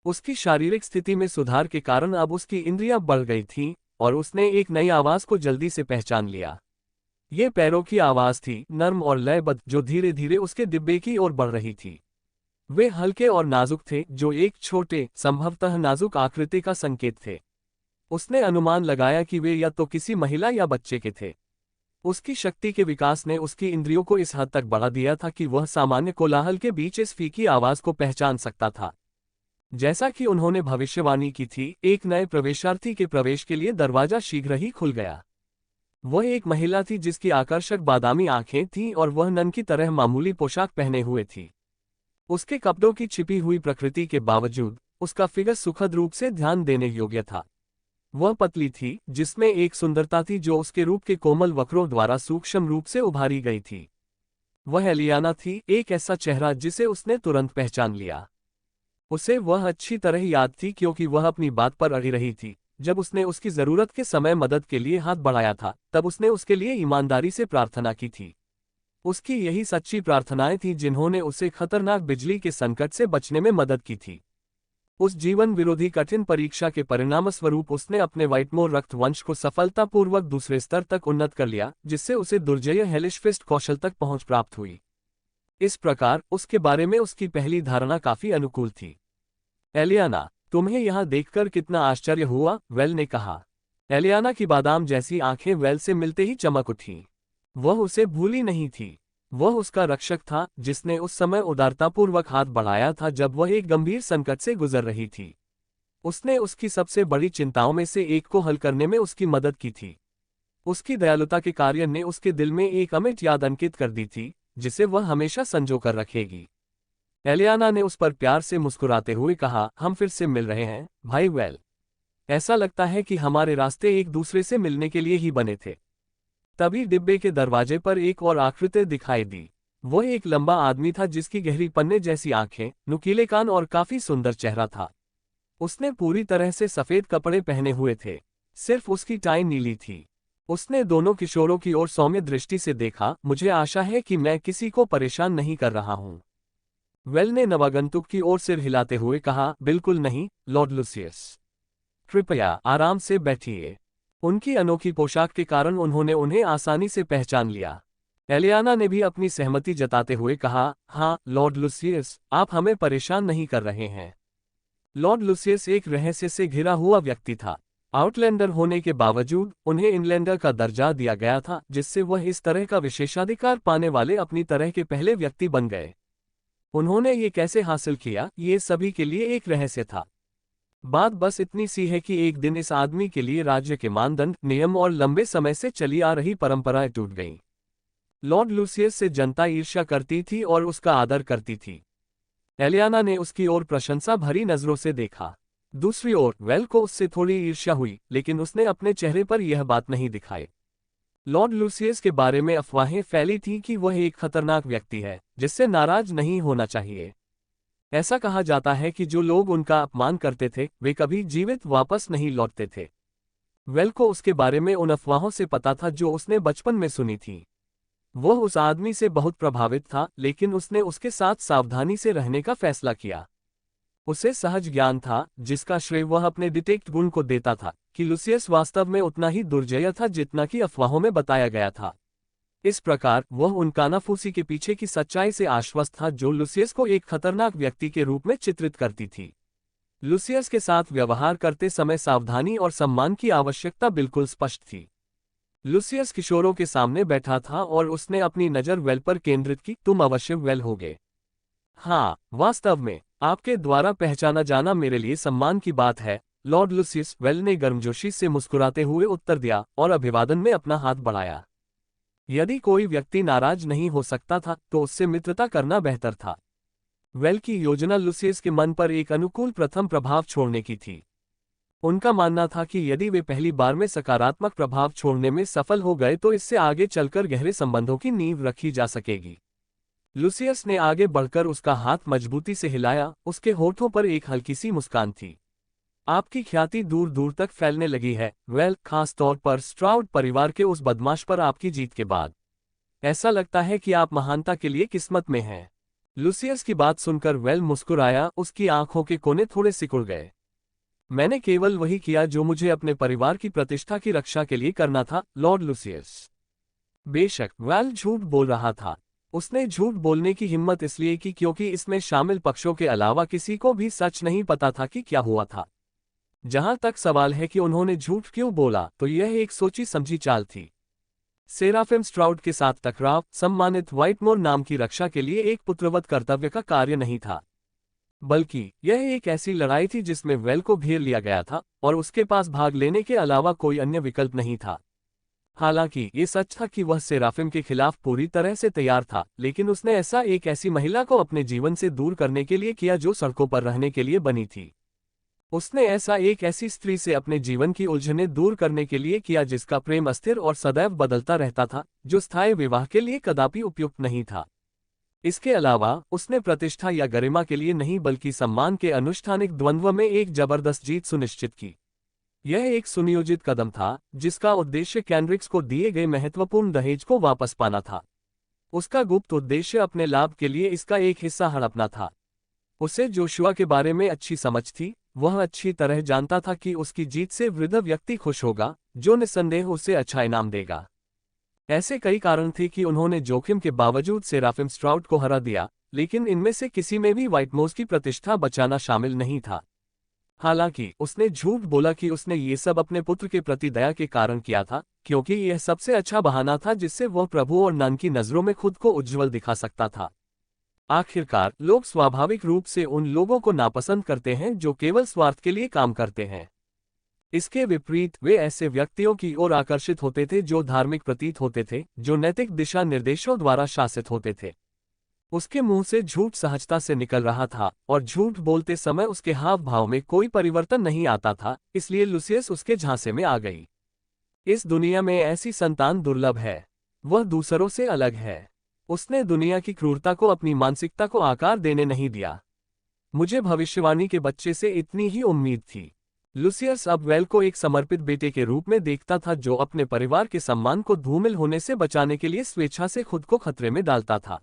उसकी शारीरिक स्थिति में सुधार के कारण अब उसकी इंद्रियां बढ़ गई थीं और उसने एक नई आवाज को जल्दी से पहचान लिया। ये पैरों की आवाज थी, नर्म और लयबद्ध, जो धीरे धीरे उसके डिब्बे की ओर बढ़ रही थी। वे हल्के और नाजुक थे, जो एक छोटे, संभवतः नाजुक आकृति का संकेत थे। उसने अनुमान लगाया कि वे या तो किसी महिला या बच्चे के थे। उसकी शक्ति के विकास ने उसकी इंद्रियों को इस हद तक बढ़ा दिया था कि वह सामान्य कोलाहल के बीच इस फीकी आवाज को पहचान सकता था। जैसा कि उन्होंने भविष्यवाणी की थी, एक नए प्रवेशार्थी के प्रवेश के लिए दरवाजा शीघ्र ही खुल गया। वह एक महिला थी जिसकी आकर्षक बादामी आंखें थीं और वह नन की तरह मामूली पोशाक पहने हुए थी। उसके कपड़ों की छिपी हुई प्रकृति के बावजूद उसका फिगर सुखद रूप से ध्यान देने योग्य था। वह पतली थी, जिसमें एक सुंदरता थी जो उसके रूप के कोमल वक्रों द्वारा सूक्ष्म रूप से उभारी गई थी। वह एलियाना थी, एक ऐसा चेहरा जिसे उसने तुरंत पहचान लिया। उसे वह अच्छी तरह याद थी क्योंकि वह अपनी बात पर अड़ी रही थी। जब उसने उसकी जरूरत के समय मदद के लिए हाथ बढ़ाया था, तब उसने उसके लिए ईमानदारी से प्रार्थना की थी। उसकी यही सच्ची प्रार्थनाएं थीं जिन्होंने उसे खतरनाक बिजली के संकट से बचने में मदद की थी। उस जीवन विरोधी कठिन परीक्षा के परिणामस्वरूप उसने अपने व्हाइटमोर रक्त वंश को सफलतापूर्वक दूसरे स्तर तक उन्नत कर लिया, जिससे उसे दुर्जय हेलिशफिस्ट कौशल तक पहुंच प्राप्त हुई। इस प्रकार उसके बारे में उसकी पहली धारणा काफी अनुकूल थी। एलियाना, तुम्हें यहाँ देखकर कितना आश्चर्य हुआ, वेल ने कहा। एलियाना की बादाम जैसी आंखें वेल से मिलते ही चमक उठीं। वह उसे भूली नहीं थी। वह उसका रक्षक था, जिसने उस समय उदारतापूर्वक हाथ बढ़ाया था जब वह एक गंभीर संकट से गुजर रही थी। उसने उसकी सबसे बड़ी चिंताओं में से एक को हल करने में उसकी मदद की थी। उसकी दयालुता के कार्य ने उसके दिल में एक अमिट याद अंकित कर दी थी, जिसे वह हमेशा संजो कर रखेगी। एलियाना ने उस पर प्यार से मुस्कुराते हुए कहा, हम फिर से मिल रहे हैं, भाई वेल। ऐसा लगता है कि हमारे रास्ते एक दूसरे से मिलने के लिए ही बने थे। तभी डिब्बे के दरवाजे पर एक और आकृति दिखाई दी। वह एक लंबा आदमी था जिसकी गहरी पन्ने जैसी आंखें, नुकीले कान और काफी सुंदर चेहरा था। उसने पूरी तरह से सफेद कपड़े पहने हुए थे, सिर्फ उसकी टाई नीली थी। उसने दोनों किशोरों की ओर सौम्य दृष्टि से देखा। मुझे आशा है कि मैं किसी को परेशान नहीं कर रहा हूं। वेल ने नवागंतुक की ओर सिर हिलाते हुए कहा, बिल्कुल नहीं, लॉर्ड लुसियस। कृपया आराम से बैठिए। उनकी अनोखी पोशाक के कारण उन्होंने उन्हें आसानी से पहचान लिया। एलियाना ने भी अपनी सहमति जताते हुए कहा, हाँ लॉर्ड लुसियस, आप हमें परेशान नहीं कर रहे हैं। लॉर्ड लुसियस एक रहस्य से घिरा हुआ व्यक्ति था। आउटलैंडर होने के बावजूद उन्हें इनलैंडर का दर्जा दिया गया था, जिससे वह इस तरह का विशेषाधिकार पाने वाले अपनी तरह के पहले व्यक्ति बन गए। उन्होंने ये कैसे हासिल किया, ये सभी के लिए एक रहस्य था। बात बस इतनी सी है कि एक दिन इस आदमी के लिए राज्य के मानदंड, नियम और लंबे समय से चली आ रही परंपराएं टूट गईं। लॉर्ड लुसियस से जनता ईर्ष्या करती थी और उसका आदर करती थी। एलियाना ने उसकी ओर प्रशंसा भरी नजरों से देखा। दूसरी ओर वेल को उससे थोड़ी ईर्ष्या हुई, लेकिन उसने अपने चेहरे पर यह बात नहीं दिखाई। लॉर्ड लुसियस के बारे में अफवाहें फैली थीं कि वह एक खतरनाक व्यक्ति है, जिससे नाराज नहीं होना चाहिए। ऐसा कहा जाता है कि जो लोग उनका अपमान करते थे, वे कभी जीवित वापस नहीं लौटते थे। वेल को उसके बारे में उन अफवाहों से पता था जो उसने बचपन में सुनी थी। वह उस आदमी से बहुत प्रभावित था, लेकिन उसने उसके साथ सावधानी से रहने का फैसला किया। उसे सहज ज्ञान था, जिसका श्रेय वह अपने डिटेक्ट गुण को देता था, कि लुसियस वास्तव में उतना ही दुर्जय था जितना कि अफवाहों में बताया गया था। इस प्रकार वह उन कानाफूसी के पीछे की सच्चाई से आश्वस्त था जो लुसियस को एक खतरनाक व्यक्ति के रूप में चित्रित करती थी। लुसियस के साथ व्यवहार करते समय सावधानी और सम्मान की आवश्यकता बिल्कुल स्पष्ट थी। लुसियस किशोरों के सामने बैठा था और उसने अपनी नज़र वेल पर केंद्रित की। तुम अवश्य वेल होगे। हाँ, वास्तव में आपके द्वारा पहचाना जाना मेरे लिए सम्मान की बात है, लॉर्ड लुसियस, वेल ने गर्मजोशी से मुस्कुराते हुए उत्तर दिया और अभिवादन में अपना हाथ बढ़ाया। यदि कोई व्यक्ति नाराज नहीं हो सकता था तो उससे मित्रता करना बेहतर था। वेल की योजना लुसियस के मन पर एक अनुकूल प्रथम प्रभाव छोड़ने की थी। उनका मानना था कि यदि वे पहली बार में सकारात्मक प्रभाव छोड़ने में सफल हो गए तो इससे आगे चलकर गहरे संबंधों की नींव रखी जा सकेगी। लुसियस ने आगे बढ़कर उसका हाथ मजबूती से हिलाया। उसके होठों पर एक हल्की सी मुस्कान थी। आपकी ख्याति दूर दूर तक फैलने लगी है, वेल, खास तौर पर स्ट्राउड परिवार के उस बदमाश पर आपकी जीत के बाद। ऐसा लगता है कि आप महानता के लिए किस्मत में हैं। लुसियस की बात सुनकर वेल मुस्कुराया। उसकी आंखों के कोने थोड़े सिकुड़ गए। मैंने केवल वही किया जो मुझे अपने परिवार की प्रतिष्ठा की रक्षा के लिए करना था, लॉर्ड लुसियस। बेशक वेल झूठ बोल रहा था। उसने झूठ बोलने की हिम्मत इसलिए की क्योंकि इसमें शामिल पक्षों के अलावा किसी को भी सच नहीं पता था कि क्या हुआ था। जहां तक सवाल है कि उन्होंने झूठ क्यों बोला, तो यह एक सोची समझी चाल थी। सेराफिम स्ट्राउड के साथ टकराव सम्मानित व्हाइटमोर नाम की रक्षा के लिए एक पुत्रवत कर्तव्य का कार्य नहीं था, बल्कि यह एक ऐसी लड़ाई थी जिसमें वेल को घेर लिया गया था और उसके पास भाग लेने के अलावा कोई अन्य विकल्प नहीं था। हालांकि ये सच था कि वह सेराफिम के खिलाफ पूरी तरह से तैयार था, लेकिन उसने ऐसा एक ऐसी महिला को अपने जीवन से दूर करने के लिए किया जो सड़कों पर रहने के लिए बनी थी। उसने ऐसा एक ऐसी स्त्री से अपने जीवन की उलझनें दूर करने के लिए किया जिसका प्रेम अस्थिर और सदैव बदलता रहता था, जो स्थायी विवाह के लिए कदापि उपयुक्त नहीं था। इसके अलावा उसने प्रतिष्ठा या गरिमा के लिए नहीं बल्कि सम्मान के अनुष्ठानिक द्वंद्व में एक जबरदस्त जीत सुनिश्चित की। यह एक सुनियोजित कदम था जिसका उद्देश्य कैंड्रिक्स को दिए गए महत्वपूर्ण दहेज को वापस पाना था। उसका गुप्त उद्देश्य अपने लाभ के लिए इसका एक हिस्सा हड़पना था। उसे जोशुआ के बारे में अच्छी समझ थी। वह अच्छी तरह जानता था कि उसकी जीत से वृद्ध व्यक्ति खुश होगा, जो निस्संदेह उसे अच्छा इनाम देगा। ऐसे कई कारण थे कि उन्होंने जोखिम के बावजूद सेराफिम स्ट्राउट को हरा दिया, लेकिन इनमें से किसी में भी व्हाइटमोस की प्रतिष्ठा बचाना शामिल नहीं था। हालांकि उसने झूठ बोला कि उसने ये सब अपने पुत्र के प्रति दया के कारण किया था, क्योंकि यह सबसे अच्छा बहाना था जिससे वह प्रभु और नन की नजरों में खुद को उज्ज्वल दिखा सकता था। आखिरकार लोग स्वाभाविक रूप से उन लोगों को नापसंद करते हैं जो केवल स्वार्थ के लिए काम करते हैं। इसके विपरीत वे ऐसे व्यक्तियों की ओर आकर्षित होते थे जो धार्मिक प्रतीत होते थे, जो नैतिक दिशा निर्देशों द्वारा शासित होते थे। उसके मुंह से झूठ सहजता से निकल रहा था और झूठ बोलते समय उसके हाव भाव में कोई परिवर्तन नहीं आता था, इसलिए लुसियस उसके झांसे में आ गई। इस दुनिया में ऐसी संतान दुर्लभ है। वह दूसरों से अलग है। उसने दुनिया की क्रूरता को अपनी मानसिकता को आकार देने नहीं दिया। मुझे भविष्यवाणी के बच्चे से इतनी ही उम्मीद थी। लुसियस अब वेल को एक समर्पित बेटे के रूप में देखता था जो अपने परिवार के सम्मान को धूमिल होने से बचाने के लिए स्वेच्छा से खुद को खतरे में डालता था।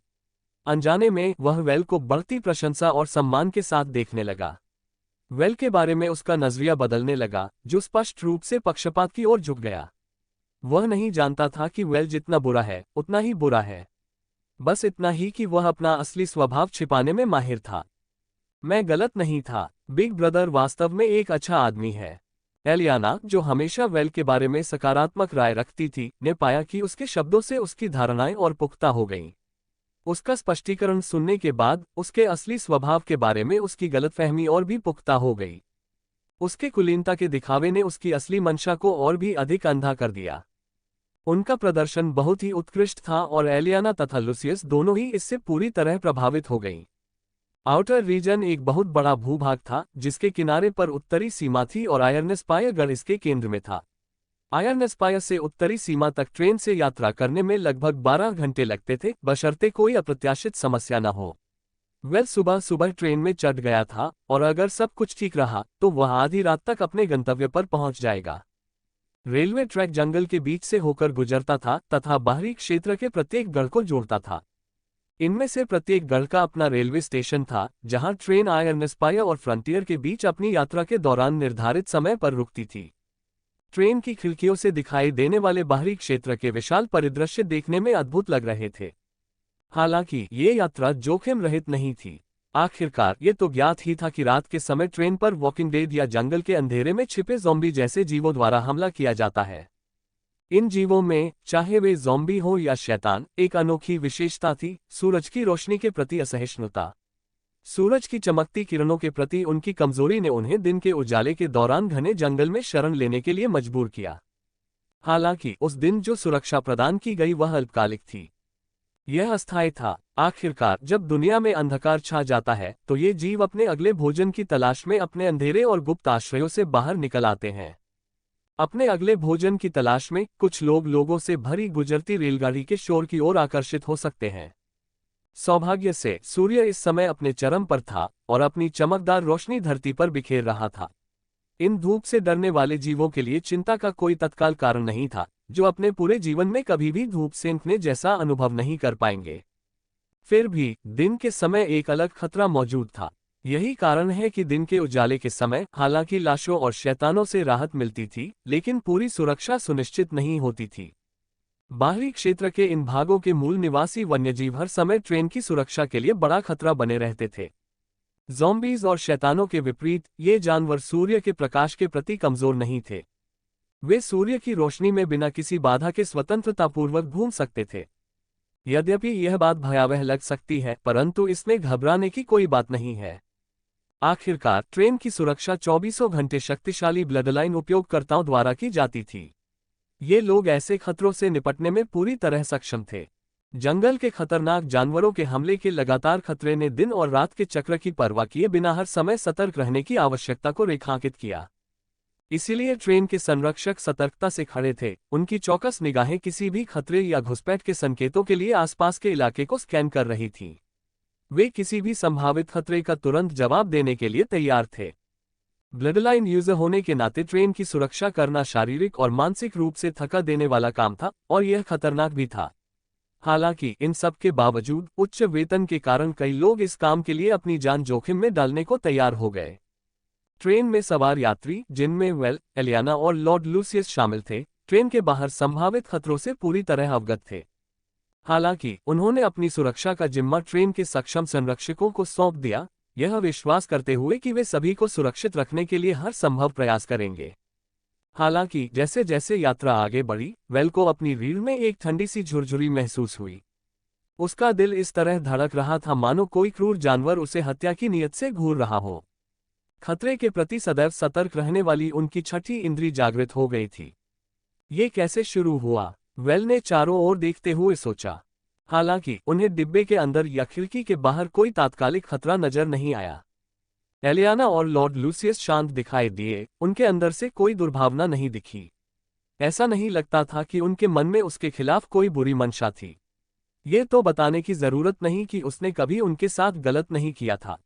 अनजाने में वह वेल को बढ़ती प्रशंसा और सम्मान के साथ देखने लगा। वेल के बारे में उसका नजरिया बदलने लगा, जो स्पष्ट रूप से पक्षपात की ओर झुक गया। वह नहीं जानता था कि वेल जितना बुरा है उतना ही बुरा है, बस इतना ही कि वह अपना असली स्वभाव छिपाने में माहिर था। मैं गलत नहीं था। बिग ब्रदर वास्तव में एक अच्छा आदमी है। एलियाना, जो हमेशा वेल के बारे में सकारात्मक राय रखती थी, ने पाया कि उसके शब्दों से उसकी धारणाएं और पुख्ता हो गईं। उसका स्पष्टीकरण सुनने के बाद उसके असली स्वभाव के बारे में उसकी गलतफहमी और भी पुख्ता हो गई। उसके कुलीनता के दिखावे ने उसकी असली मंशा को और भी अधिक अंधा कर दिया। उनका प्रदर्शन बहुत ही उत्कृष्ट था और एलियाना तथा लुसियस दोनों ही इससे पूरी तरह प्रभावित हो गईं। आउटर रीजन एक बहुत बड़ा भूभाग था जिसके किनारे पर उत्तरी सीमा थी और आयरनेस्पायर गढ़ इसके केंद्र में था। आयरनेस्पायर से उत्तरी सीमा तक ट्रेन से यात्रा करने में लगभग 12 घंटे लगते थे, बशर्ते कोई अप्रत्याशित समस्या न हो। वेल सुबह सुबह ट्रेन में चढ़ गया था और अगर सब कुछ ठीक रहा तो वह आधी रात तक अपने गंतव्य पर पहुंच जाएगा। रेलवे ट्रैक जंगल के बीच से होकर गुजरता था तथा बाहरी क्षेत्र के प्रत्येक गढ़ को जोड़ता था। इनमें से प्रत्येक गढ़ का अपना रेलवे स्टेशन था, जहां ट्रेन आयरनेस्पायर और फ्रंटियर के बीच अपनी यात्रा के दौरान निर्धारित समय पर रुकती थी। ट्रेन की खिड़कियों से दिखाई देने वाले बाहरी क्षेत्र के विशाल परिदृश्य देखने में अद्भुत लग रहे थे। हालांकि ये यात्रा जोखिम रहित नहीं थी। आखिरकार ये तो ज्ञात ही था कि रात के समय ट्रेन पर वॉकिंग डेड या जंगल के अंधेरे में छिपे ज़ॉम्बी जैसे जीवों द्वारा हमला किया जाता है। इन जीवों में, चाहे वे ज़ॉम्बी हो या शैतान, एक अनोखी विशेषता थी: सूरज की रोशनी के प्रति असहिष्णुता। सूरज की चमकती किरणों के प्रति उनकी कमजोरी ने उन्हें दिन के उजाले के दौरान घने जंगल में शरण लेने के लिए मजबूर किया। हालांकि उस दिन जो सुरक्षा प्रदान की गई वह अल्पकालिक थी। यह अस्थायी था। आखिरकार जब दुनिया में अंधकार छा जाता है तो ये जीव अपने अगले भोजन की तलाश में अपने अंधेरे और गुप्त आश्रयों से बाहर निकल आते हैं। अपने अगले भोजन की तलाश में कुछ लोग लोगों से भरी गुजरती रेलगाड़ी के शोर की ओर आकर्षित हो सकते हैं। सौभाग्य से सूर्य इस समय अपने चरम पर था और अपनी चमकदार रोशनी धरती पर बिखेर रहा था। इन धूप से डरने वाले जीवों के लिए चिंता का कोई तत्काल कारण नहीं था, जो अपने पूरे जीवन में कभी भी धूप सेंकने जैसा अनुभव नहीं कर पाएंगे। फिर भी दिन के समय एक अलग खतरा मौजूद था। यही कारण है कि दिन के उजाले के समय हालांकि लाशों और शैतानों से राहत मिलती थी, लेकिन पूरी सुरक्षा सुनिश्चित नहीं होती थी। बाहरी क्षेत्र के इन भागों के मूल निवासी वन्यजीव हर समय ट्रेन की सुरक्षा के लिए बड़ा खतरा बने रहते थे। ज़ॉम्बीज और शैतानों के विपरीत ये जानवर सूर्य के प्रकाश के प्रति कमजोर नहीं थे। वे सूर्य की रोशनी में बिना किसी बाधा के स्वतंत्रतापूर्वक घूम सकते थे। यद्यपि यह बात भयावह लग सकती है, परंतु इसमें घबराने की कोई बात नहीं है। आखिरकार ट्रेन की सुरक्षा 24 घंटे शक्तिशाली ब्लडलाइन उपयोगकर्ताओं द्वारा की जाती थी। ये लोग ऐसे खतरों से निपटने में पूरी तरह सक्षम थे। जंगल के खतरनाक जानवरों के हमले के लगातार खतरे ने दिन और रात के चक्र की परवाह किए बिना हर समय सतर्क रहने की आवश्यकता को रेखांकित किया। इसीलिए ट्रेन के संरक्षक सतर्कता से खड़े थे, उनकी चौकस निगाहें किसी भी खतरे या घुसपैठ के संकेतों के लिए आसपास के इलाके को स्कैन कर रही थीं। वे किसी भी संभावित खतरे का तुरंत जवाब देने के लिए तैयार थे। ब्लडलाइन यूजर होने के नाते ट्रेन की सुरक्षा करना शारीरिक और मानसिक रूप से थका देने वाला काम था, और यह खतरनाक भी था। हालांकि इन सब के बावजूद उच्च वेतन के कारण कई लोग इस काम के लिए अपनी जान जोखिम में डालने को तैयार हो गए। ट्रेन में सवार यात्री, जिनमें वेल, एलियाना और लॉर्ड लूसियस शामिल थे, ट्रेन के बाहर संभावित खतरों से पूरी तरह अवगत थे। हालांकि उन्होंने अपनी सुरक्षा का जिम्मा ट्रेन के सक्षम संरक्षकों को सौंप दिया, यह विश्वास करते हुए कि वे सभी को सुरक्षित रखने के लिए हर संभव प्रयास करेंगे। हालांकि जैसे जैसे यात्रा आगे बढ़ी, वेल को अपनी रीढ़ में एक ठंडी सी झुरझुरी महसूस हुई। उसका दिल इस तरह धड़क रहा था मानो कोई क्रूर जानवर उसे हत्या की नीयत से घूर रहा हो। खतरे के प्रति सदैव सतर्क रहने वाली उनकी छठी इंद्री जागृत हो गई थी। ये कैसे शुरू हुआ? वेल ने चारों ओर देखते हुए सोचा। हालांकि उन्हें डिब्बे के अंदर या खिड़की के बाहर कोई तात्कालिक खतरा नजर नहीं आया। एलियाना और लॉर्ड लूसियस शांत दिखाई दिए, उनके अंदर से कोई दुर्भावना नहीं दिखी। ऐसा नहीं लगता था कि उनके मन में उसके खिलाफ कोई बुरी मंशा थी। ये तो बताने की जरूरत नहीं कि उसने कभी उनके साथ गलत नहीं किया था।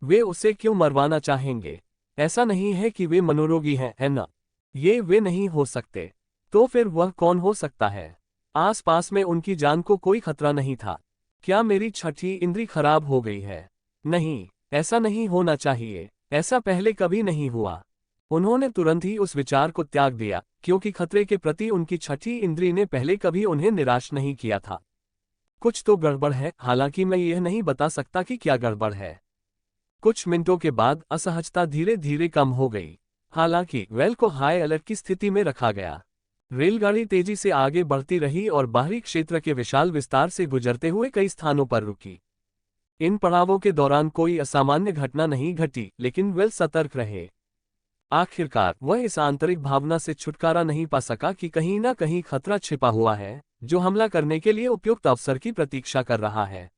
वे उसे क्यों मरवाना चाहेंगे? ऐसा नहीं है कि वे मनोरोगी हैं, है ना? ये वे नहीं हो सकते। तो फिर वह कौन हो सकता है? आसपास में उनकी जान को कोई खतरा नहीं था। क्या मेरी छठी इंद्री खराब हो गई है? नहीं, ऐसा नहीं होना चाहिए। ऐसा पहले कभी नहीं हुआ। उन्होंने तुरंत ही उस विचार को त्याग दिया, क्योंकि खतरे के प्रति उनकी छठी इंद्री ने पहले कभी उन्हें निराश नहीं किया था। कुछ तो गड़बड़ है, हालांकि मैं यह नहीं बता सकता कि क्या गड़बड़ है। कुछ मिनटों के बाद असहजता धीरे धीरे कम हो गई। हालांकि वेल को हाई अलर्ट की स्थिति में रखा गया। रेलगाड़ी तेजी से आगे बढ़ती रही और बाहरी क्षेत्र के विशाल विस्तार से गुजरते हुए कई स्थानों पर रुकी। इन पड़ावों के दौरान कोई असामान्य घटना नहीं घटी, लेकिन वेल सतर्क रहे। आखिरकार वह इस आंतरिक भावना से छुटकारा नहीं पा सका कि कहीं ना कहीं खतरा छिपा हुआ है, जो हमला करने के लिए उपयुक्त अवसर की प्रतीक्षा कर रहा है।